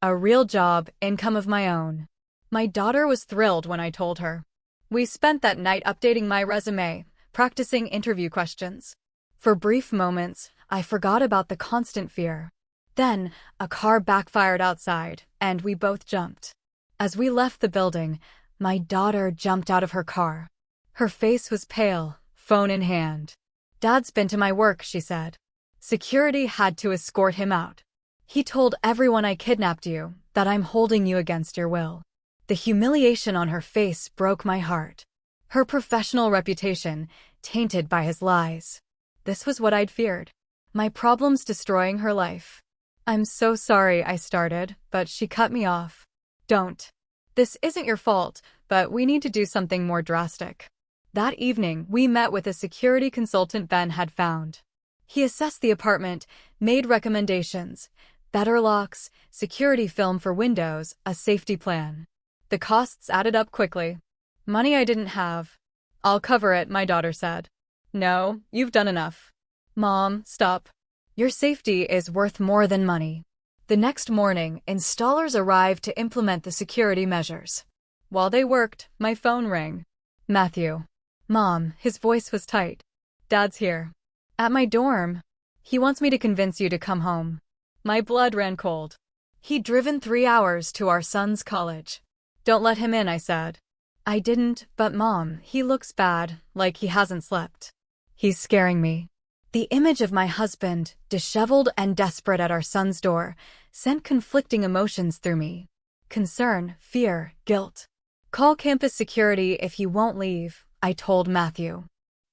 A real job, income of my own. My daughter was thrilled when I told her. We spent that night updating my resume, practicing interview questions. For brief moments, I forgot about the constant fear. Then, a car backfired outside, and we both jumped. As we left the building, my daughter jumped out of her car. Her face was pale, phone in hand. "Dad's been to my work," she said. "Security had to escort him out. He told everyone I kidnapped you, that I'm holding you against your will." The humiliation on her face broke my heart. Her professional reputation, tainted by his lies. This was what I'd feared. My problems destroying her life. "I'm so sorry," I started, but she cut me off. "Don't. This isn't your fault, but we need to do something more drastic." That evening, we met with a security consultant Ben had found. He assessed the apartment, made recommendations, Better locks, security film for windows, a safety plan. The costs added up quickly. Money I didn't have. "I'll cover it," my daughter said. "No, you've done enough." "Mom, stop. Your safety is worth more than money." The next morning, installers arrived to implement the security measures. While they worked, my phone rang. Matthew. "Mom," his voice was tight. "Dad's here. At my dorm. He wants me to convince you to come home." My blood ran cold. He'd driven 3 hours to our son's college. "Don't let him in," I said. "I didn't, but Mom, he looks bad, like he hasn't slept. He's scaring me." The image of my husband, disheveled and desperate at our son's door, sent conflicting emotions through me. Concern, fear, guilt. "Call campus security if you won't leave," I told Matthew.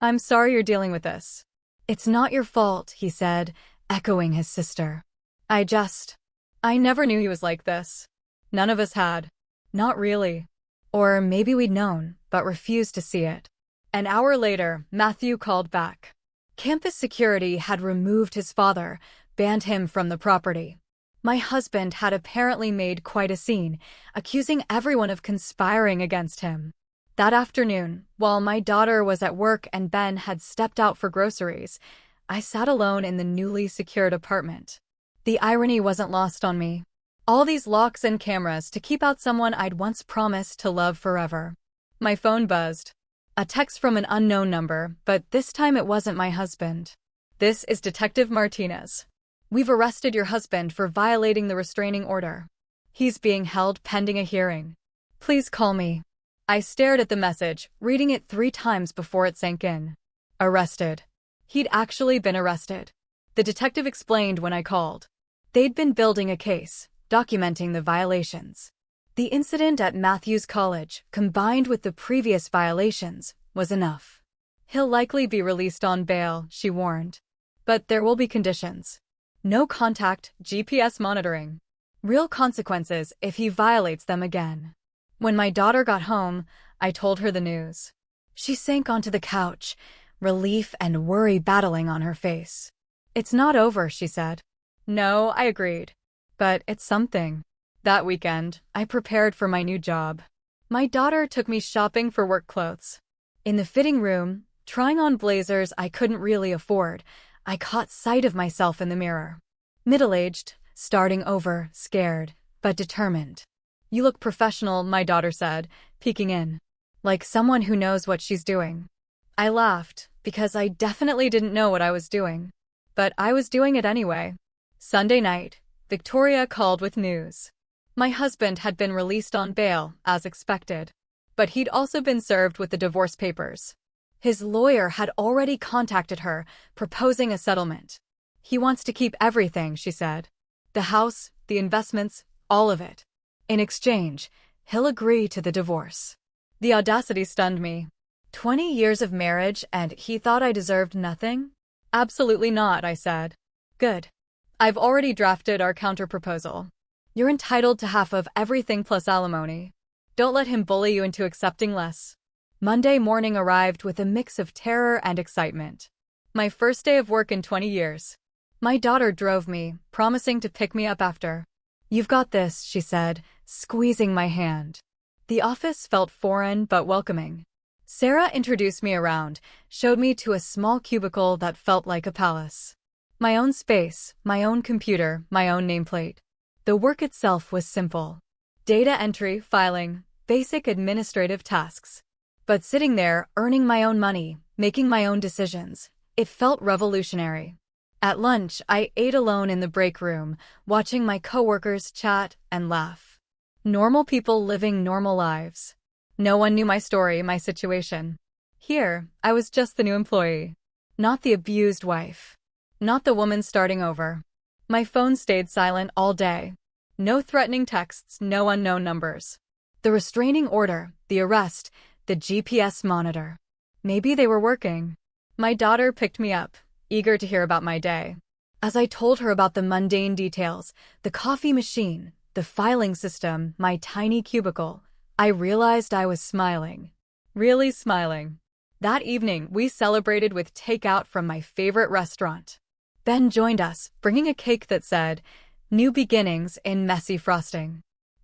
"I'm sorry you're dealing with this." "It's not your fault," he said, echoing his sister. I never knew he was like this. None of us had. Not really. Or maybe we'd known, but refused to see it. An hour later, Matthew called back. Campus security had removed his father, banned him from the property. My husband had apparently made quite a scene, accusing everyone of conspiring against him. That afternoon, while my daughter was at work and Ben had stepped out for groceries, I sat alone in the newly secured apartment. The irony wasn't lost on me. All these locks and cameras to keep out someone I'd once promised to love forever. My phone buzzed. A text from an unknown number, but this time it wasn't my husband. "This is Detective Martinez. We've arrested your husband for violating the restraining order. He's being held pending a hearing. Please call me." I stared at the message, reading it 3 times before it sank in. Arrested. He'd actually been arrested. The detective explained when I called. They'd been building a case, documenting the violations. The incident at Matthew's college, combined with the previous violations, was enough. "He'll likely be released on bail," she warned. "But there will be conditions. No contact, GPS monitoring. Real consequences if he violates them again." When my daughter got home, I told her the news. She sank onto the couch, relief and worry battling on her face. "It's not over," she said. "No," I agreed. "But it's something." That weekend, I prepared for my new job. My daughter took me shopping for work clothes. In the fitting room, trying on blazers I couldn't really afford, I caught sight of myself in the mirror. Middle-aged, starting over, scared, but determined. "You look professional," my daughter said, peeking in. "Like someone who knows what she's doing." I laughed, because I definitely didn't know what I was doing. But I was doing it anyway. Sunday night, Victoria called with news. My husband had been released on bail, as expected. But he'd also been served with the divorce papers. His lawyer had already contacted her, proposing a settlement. "He wants to keep everything," she said. "The house, the investments, all of it. In exchange, he'll agree to the divorce." The audacity stunned me. 20 years of marriage and he thought I deserved nothing? "Absolutely not," I said. "Good. I've already drafted our counterproposal. You're entitled to half of everything plus alimony. Don't let him bully you into accepting less." Monday morning arrived with a mix of terror and excitement. My first day of work in 20 years. My daughter drove me, promising to pick me up after. "You've got this," she said, squeezing my hand. The office felt foreign but welcoming. Sarah introduced me around, showed me to a small cubicle that felt like a palace. My own space, my own computer, my own nameplate. The work itself was simple. Data entry, filing, basic administrative tasks. But sitting there, earning my own money, making my own decisions, it felt revolutionary. At lunch, I ate alone in the break room, watching my coworkers chat and laugh. Normal people living normal lives. No one knew my story, my situation. Here, I was just the new employee. Not the abused wife. Not the woman starting over. My phone stayed silent all day. No threatening texts, no unknown numbers. The restraining order, the arrest, the GPS monitor. Maybe they were working. My daughter picked me up, eager to hear about my day. As I told her about the mundane details, the coffee machine, the filing system, my tiny cubicle, I realized I was smiling. Really smiling. That evening, we celebrated with takeout from my favorite restaurant. Ben joined us, bringing a cake that said, New beginnings in messy frosting.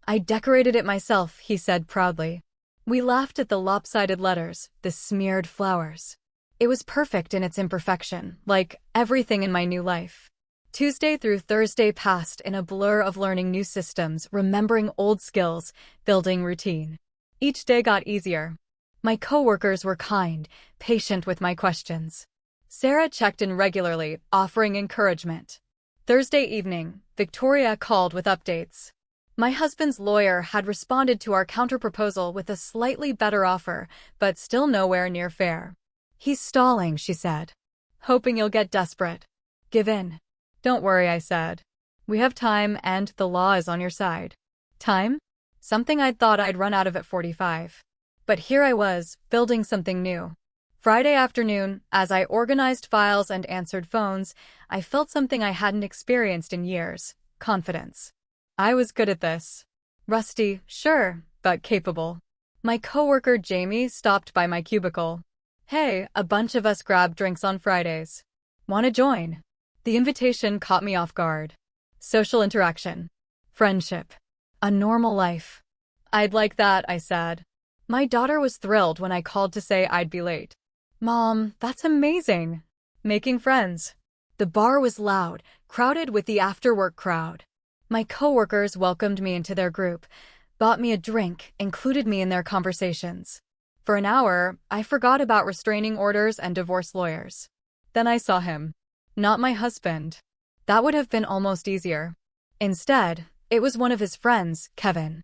I decorated it myself, he said proudly. We laughed at the lopsided letters, the smeared flowers. It was perfect in its imperfection, like everything in my new life. Tuesday through Thursday passed in a blur of learning new systems, remembering old skills, building routine. Each day got easier. My coworkers were kind, patient with my questions. Sarah checked in regularly, offering encouragement. Thursday evening, Victoria called with updates. My husband's lawyer had responded to our counterproposal with a slightly better offer, but still nowhere near fair. He's stalling, she said. Hoping you'll get desperate. Give in. Don't worry, I said. We have time and the law is on your side. Time? Something I'd thought I'd run out of at 45. But here I was, building something new. Friday afternoon, as I organized files and answered phones, I felt something I hadn't experienced in years: confidence. I was good at this. Rusty, sure, but capable. My coworker Jamie stopped by my cubicle. Hey, a bunch of us grab drinks on Fridays. Want to join? The invitation caught me off guard. Social interaction. Friendship. A normal life. I'd like that, I said. My daughter was thrilled when I called to say I'd be late. Mom, that's amazing. Making friends. The bar was loud, crowded with the after-work crowd. My coworkers welcomed me into their group, bought me a drink, included me in their conversations. For an hour, I forgot about restraining orders and divorce lawyers. Then I saw him. Not my husband. That would have been almost easier. Instead, it was one of his friends, Kevin.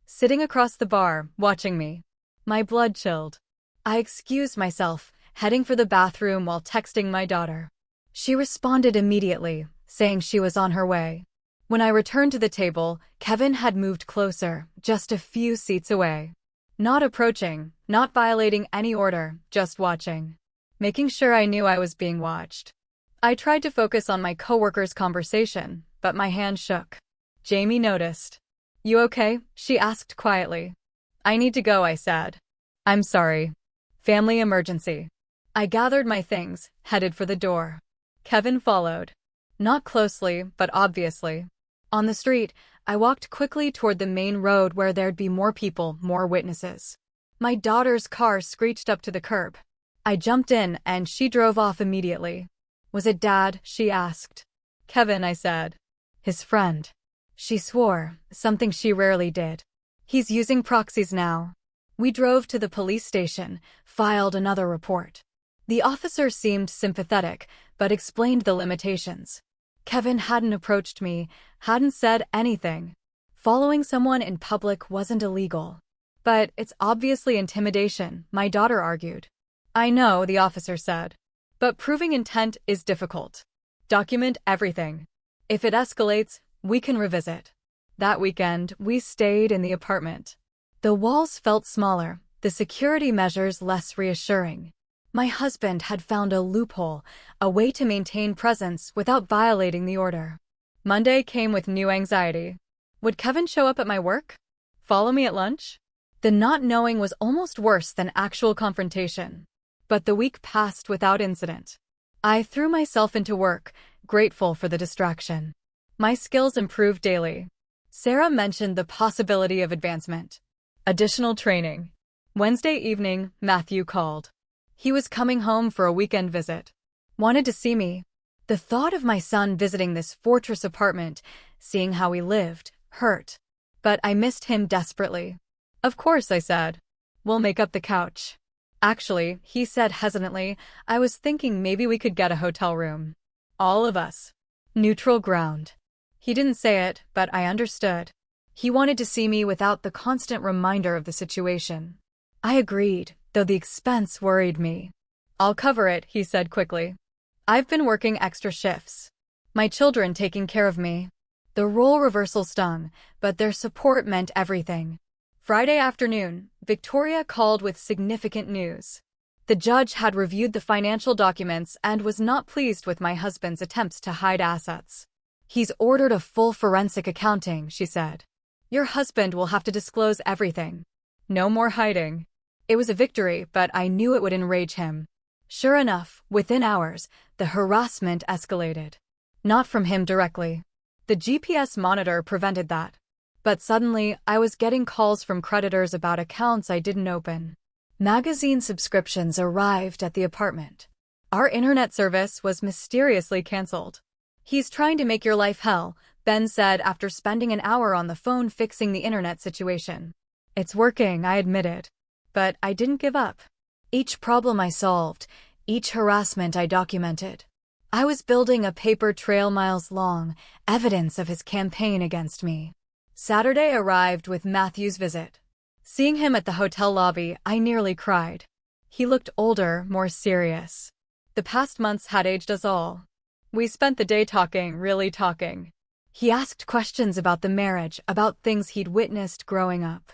Sitting across the bar, watching me. My blood chilled. I excused myself, heading for the bathroom while texting my daughter. She responded immediately, saying she was on her way. When I returned to the table, Kevin had moved closer, just a few seats away. Not approaching, not violating any order, just watching. Making sure I knew I was being watched. I tried to focus on my coworker's conversation, but my hand shook. Jamie noticed. You okay? She asked quietly. I need to go, I said. I'm sorry. Family emergency. I gathered my things, headed for the door. Kevin followed. Not closely, but obviously. On the street, I walked quickly toward the main road where there'd be more people, more witnesses. My daughter's car screeched up to the curb. I jumped in and she drove off immediately. Was it Dad? She asked. Kevin, I said. His friend. She swore, something she rarely did. He's using proxies now. We drove to the police station, filed another report. The officer seemed sympathetic, but explained the limitations. Kevin hadn't approached me, hadn't said anything. Following someone in public wasn't illegal. But it's obviously intimidation, my daughter argued. I know, the officer said. But proving intent is difficult. Document everything. If it escalates, we can revisit. That weekend, we stayed in the apartment. The walls felt smaller, the security measures less reassuring. My husband had found a loophole, a way to maintain presence without violating the order. Monday came with new anxiety. Would Kevin show up at my work? Follow me at lunch? The not knowing was almost worse than actual confrontation. But the week passed without incident. I threw myself into work, grateful for the distraction. My skills improved daily. Sarah mentioned the possibility of advancement. Additional training. Wednesday evening, Matthew called. He was coming home for a weekend visit. Wanted to see me. The thought of my son visiting this fortress apartment, seeing how he lived, hurt. But I missed him desperately. Of course, I said. We'll make up the couch. Actually, he said hesitantly, I was thinking maybe we could get a hotel room. All of us. Neutral ground. He didn't say it, but I understood. He wanted to see me without the constant reminder of the situation. I agreed, though the expense worried me. I'll cover it, he said quickly. I've been working extra shifts. My children taking care of me. The role reversal stung, but their support meant everything. Friday afternoon, Victoria called with significant news. The judge had reviewed the financial documents and was not pleased with my husband's attempts to hide assets. He's ordered a full forensic accounting, she said. Your husband will have to disclose everything. No more hiding. It was a victory, but I knew it would enrage him. Sure enough, within hours, the harassment escalated. Not from him directly. The GPS monitor prevented that. But suddenly, I was getting calls from creditors about accounts I didn't open. Magazine subscriptions arrived at the apartment. Our internet service was mysteriously canceled. "He's trying to make your life hell," Ben said after spending an hour on the phone fixing the internet situation. "It's working," I admitted. But I didn't give up. Each problem I solved, each harassment I documented. I was building a paper trail miles long, evidence of his campaign against me. Saturday arrived with Matthew's visit. Seeing him at the hotel lobby, I nearly cried. He looked older, more serious. The past months had aged us all. We spent the day talking, really talking. He asked questions about the marriage, about things he'd witnessed growing up.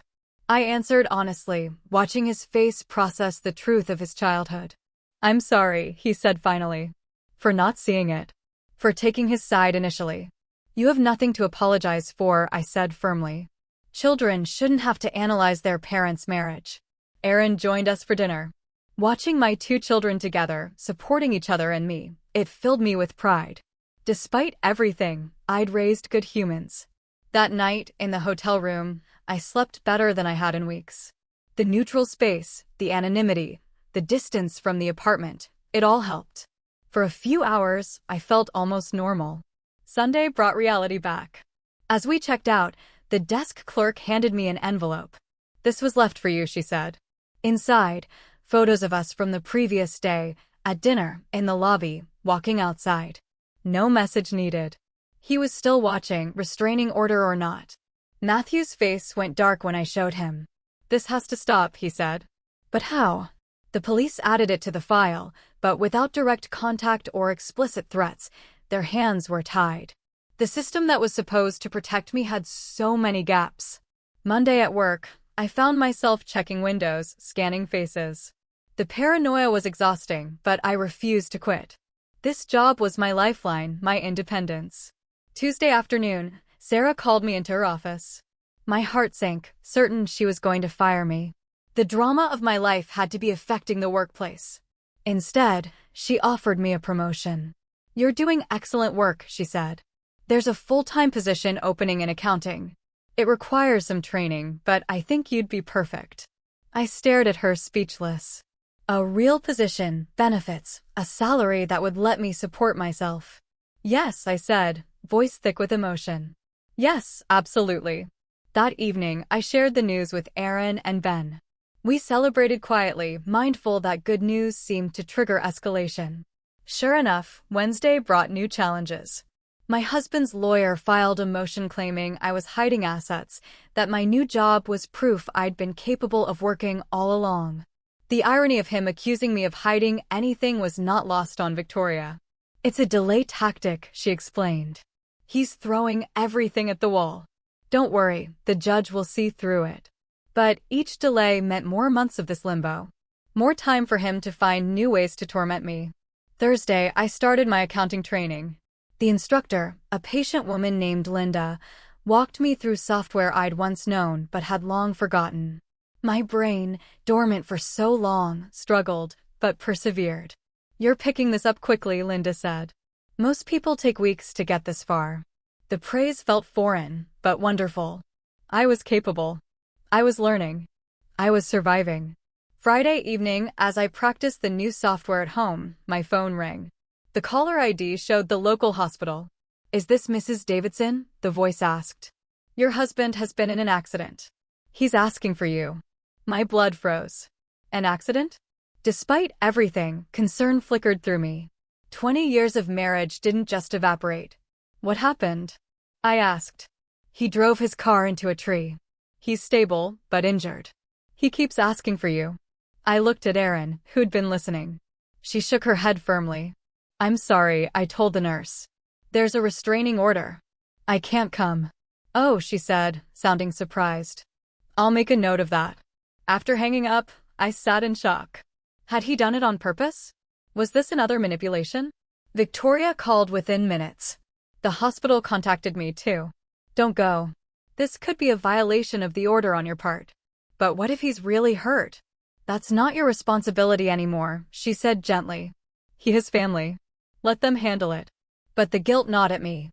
I answered honestly, watching his face process the truth of his childhood. "I'm sorry," he said finally, "for not seeing it, for taking his side initially." "You have nothing to apologize for," I said firmly. "Children shouldn't have to analyze their parents' marriage." Aaron joined us for dinner. Watching my two children together, supporting each other and me, it filled me with pride. Despite everything, I'd raised good humans. That night, in the hotel room, I slept better than I had in weeks. The neutral space, the anonymity, the distance from the apartment, it all helped. For a few hours, I felt almost normal. Sunday brought reality back. As we checked out, the desk clerk handed me an envelope. "This was left for you," she said. Inside, photos of us from the previous day, at dinner, in the lobby, walking outside. No message needed. He was still watching, restraining order or not. Matthew's face went dark when I showed him. "This has to stop," he said. "But how?" "The police added it to the file, but without direct contact or explicit threats. Their hands were tied. The system that was supposed to protect me had so many gaps." Monday at work, I found myself checking windows, scanning faces. The paranoia was exhausting, but I refused to quit. This job was my lifeline, my independence. Tuesday afternoon, Sarah called me into her office. My heart sank, certain she was going to fire me. The drama of my life had to be affecting the workplace. Instead, she offered me a promotion. "You're doing excellent work," she said. "There's a full-time position opening in accounting. It requires some training, but I think you'd be perfect." I stared at her, speechless. A real position, benefits, a salary that would let me support myself. "Yes," I said, voice thick with emotion. "Yes, absolutely." That evening, I shared the news with Aaron and Ben. We celebrated quietly, mindful that good news seemed to trigger escalation. Sure enough, Wednesday brought new challenges. My husband's lawyer filed a motion claiming I was hiding assets, that my new job was proof I'd been capable of working all along. The irony of him accusing me of hiding anything was not lost on Victoria. "It's a delay tactic," she explained. "He's throwing everything at the wall. Don't worry, the judge will see through it." But each delay meant more months of this limbo. More time for him to find new ways to torment me. Thursday, I started my accounting training. The instructor, a patient woman named Linda, walked me through software I'd once known but had long forgotten. My brain, dormant for so long, struggled, but persevered. "You're picking this up quickly," Linda said. "Most people take weeks to get this far." The praise felt foreign, but wonderful. I was capable. I was learning. I was surviving. Friday evening, as I practiced the new software at home, my phone rang. The caller ID showed the local hospital. "Is this Mrs. Davidson?" the voice asked. "Your husband has been in an accident. He's asking for you." My blood froze. An accident? Despite everything, concern flickered through me. 20 years of marriage didn't just evaporate. "What happened?" I asked. "He drove his car into a tree. He's stable, but injured. He keeps asking for you." I looked at Erin, who'd been listening. She shook her head firmly. "I'm sorry," I told the nurse. "There's a restraining order. I can't come." "Oh," she said, sounding surprised. "I'll make a note of that." After hanging up, I sat in shock. Had he done it on purpose? Was this another manipulation? Victoria called within minutes. The hospital contacted me too. "Don't go. This could be a violation of the order on your part." "But what if he's really hurt?" "That's not your responsibility anymore," she said gently. "He has family. Let them handle it." But the guilt gnawed at me.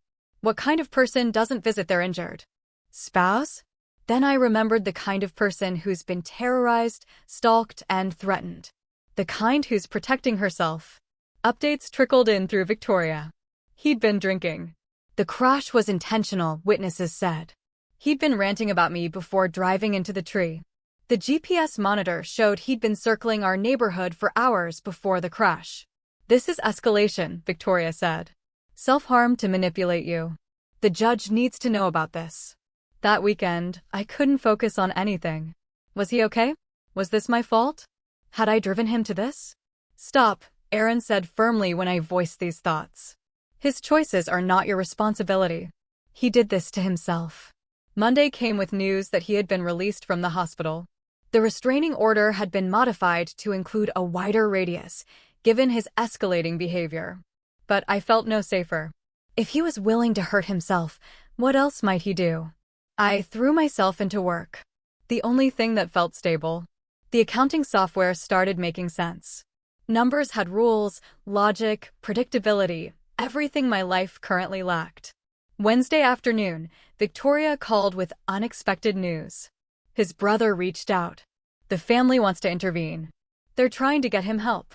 What kind of person doesn't visit their injured spouse? Then I remembered the kind of person who's been terrorized, stalked, and threatened. The kind who's protecting herself. Updates trickled in through Victoria. He'd been drinking. The crash was intentional, witnesses said. He'd been ranting about me before driving into the tree. The GPS monitor showed he'd been circling our neighborhood for hours before the crash. This is escalation, Victoria said. Self-harm to manipulate you. The judge needs to know about this. That weekend, I couldn't focus on anything. Was he okay? Was this my fault? Had I driven him to this? Stop, Aaron said firmly when I voiced these thoughts. His choices are not your responsibility. He did this to himself. Monday came with news that he had been released from the hospital. The restraining order had been modified to include a wider radius, given his escalating behavior. But I felt no safer. If he was willing to hurt himself, what else might he do? I threw myself into work. The only thing that felt stable. The accounting software started making sense. Numbers had rules, logic, predictability, everything my life currently lacked. Wednesday afternoon, Victoria called with unexpected news. His brother reached out. The family wants to intervene. They're trying to get him help.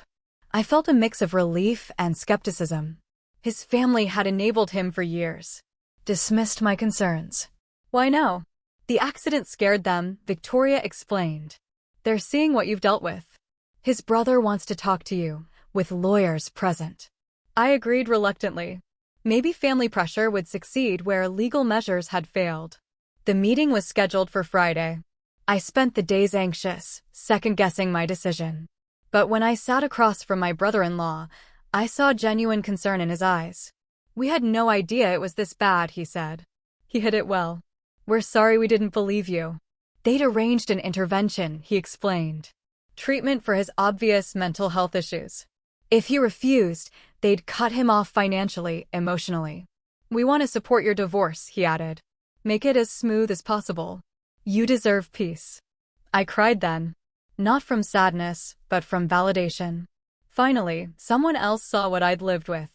I felt a mix of relief and skepticism. His family had enabled him for years. Dismissed my concerns. Why no? The accident scared them, Victoria explained. They're seeing what you've dealt with. His brother wants to talk to you, with lawyers present. I agreed reluctantly. Maybe family pressure would succeed where legal measures had failed. The meeting was scheduled for Friday. I spent the days anxious, second-guessing my decision. But when I sat across from my brother-in-law, I saw genuine concern in his eyes. We had no idea it was this bad, he said. He hid it well. We're sorry we didn't believe you. They'd arranged an intervention, he explained. Treatment for his obvious mental health issues. If he refused, they'd cut him off financially, emotionally. We want to support your divorce, he added. Make it as smooth as possible. You deserve peace. I cried then. Not from sadness, but from validation. Finally, someone else saw what I'd lived with.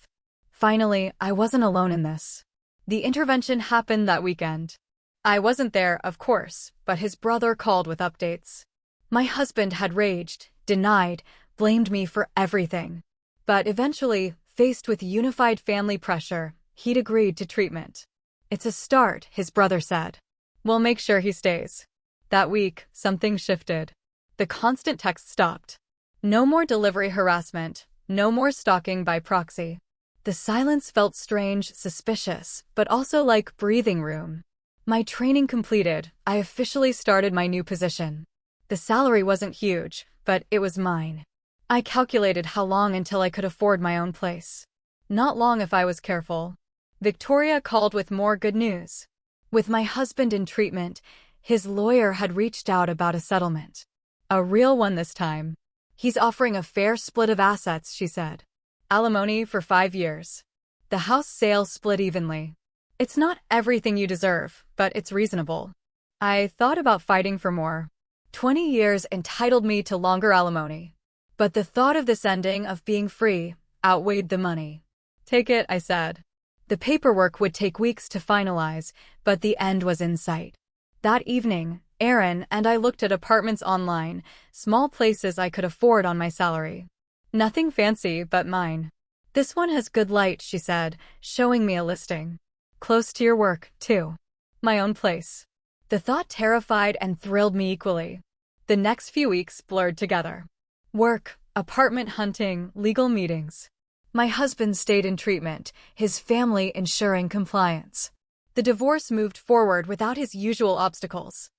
Finally, I wasn't alone in this. The intervention happened that weekend. I wasn't there, of course, but his brother called with updates. My husband had raged, denied, blamed me for everything. But eventually, faced with unified family pressure, he'd agreed to treatment. It's a start, his brother said. We'll make sure he stays. That week, something shifted. The constant text stopped. No more delivery harassment, no more stalking by proxy. The silence felt strange, suspicious, but also like breathing room. My training completed, I officially started my new position. The salary wasn't huge, but it was mine. I calculated how long until I could afford my own place. Not long if I was careful. Victoria called with more good news. With my husband in treatment, his lawyer had reached out about a settlement. A real one this time. He's offering a fair split of assets, she said. Alimony for 5 years. The house sale split evenly. It's not everything you deserve, but it's reasonable. I thought about fighting for more. 20 years entitled me to longer alimony. But the thought of this ending, of being free, outweighed the money. Take it, I said. The paperwork would take weeks to finalize, but the end was in sight. That evening, Aaron and I looked at apartments online, small places I could afford on my salary. Nothing fancy, but mine. This one has good light, she said, showing me a listing. Close to your work, too. My own place. The thought terrified and thrilled me equally. The next few weeks blurred together. Work, apartment hunting, legal meetings. My husband stayed in treatment, his family ensuring compliance. The divorce moved forward without his usual obstacles.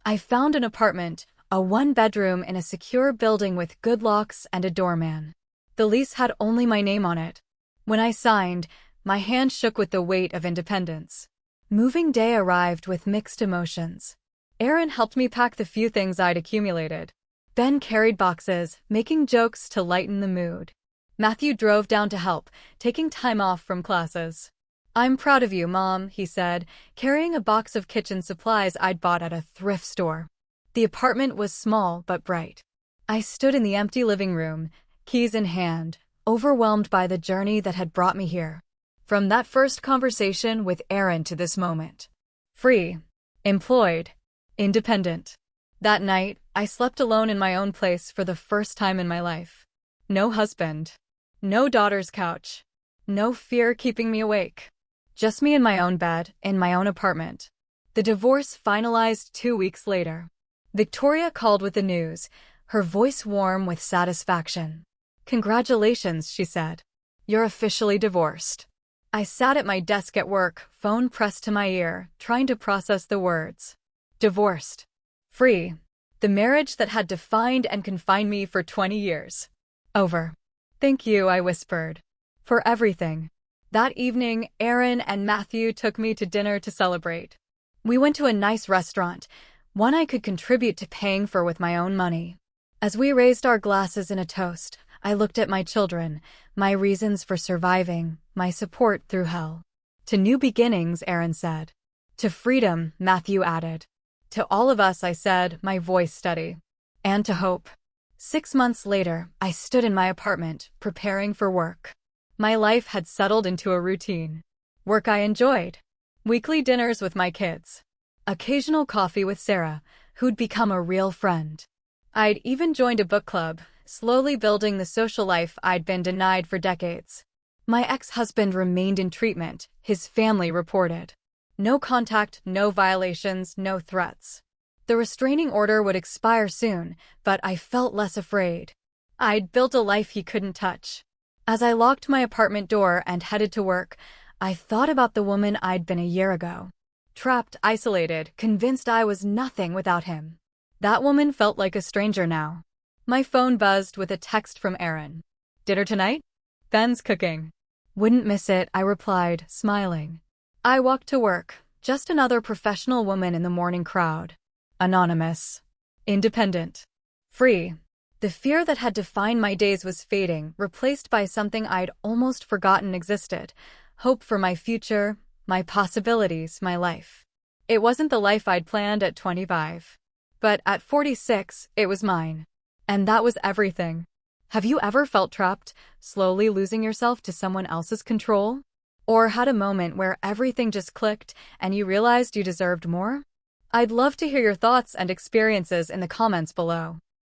I found an apartment, a one-bedroom in a secure building with good locks and a doorman. The lease had only my name on it. When I signed, my hand shook with the weight of independence. Moving day arrived with mixed emotions. Aaron helped me pack the few things I'd accumulated. Ben carried boxes, making jokes to lighten the mood. Matthew drove down to help, taking time off from classes. I'm proud of you, Mom, he said, carrying a box of kitchen supplies I'd bought at a thrift store. The apartment was small but bright. I stood in the empty living room, keys in hand, overwhelmed by the journey that had brought me here. From that first conversation with Aaron to this moment. Free. Employed. Independent. That night, I slept alone in my own place for the first time in my life. No husband. No daughter's couch. No fear keeping me awake. Just me in my own bed, in my own apartment. The divorce finalized 2 weeks later. Victoria called with the news, her voice warm with satisfaction. "Congratulations," she said. "You're officially divorced." I sat at my desk at work, phone pressed to my ear, trying to process the words. Divorced. Free. The marriage that had defined and confined me for 20 years. Over. "Thank you," I whispered. "For everything." That evening, Aaron and Matthew took me to dinner to celebrate. We went to a nice restaurant, one I could contribute to paying for with my own money. As we raised our glasses in a toast, I looked at my children, my reasons for surviving, my support through hell. "To new beginnings," Aaron said. "To freedom," Matthew added. "To all of us," I said, my voice steady. "And to hope." 6 months later, I stood in my apartment, preparing for work. My life had settled into a routine. Work I enjoyed. Weekly dinners with my kids. Occasional coffee with Sarah, who'd become a real friend. I'd even joined a book club, slowly building the social life I'd been denied for decades. My ex-husband remained in treatment, his family reported. No contact, no violations, no threats. The restraining order would expire soon, but I felt less afraid. I'd built a life he couldn't touch. As I locked my apartment door and headed to work, I thought about the woman I'd been a year ago. Trapped, isolated, convinced I was nothing without him. That woman felt like a stranger now. My phone buzzed with a text from Aaron. "Dinner tonight? Ben's cooking." "Wouldn't miss it," I replied, smiling. I walked to work, just another professional woman in the morning crowd. Anonymous. Independent. Free. The fear that had defined my days was fading, replaced by something I'd almost forgotten existed. Hope for my future, my possibilities, my life. It wasn't the life I'd planned at 25. But at 46, it was mine. And that was everything. Have you ever felt trapped, slowly losing yourself to someone else's control? Or had a moment where everything just clicked and you realized you deserved more? I'd love to hear your thoughts and experiences in the comments below.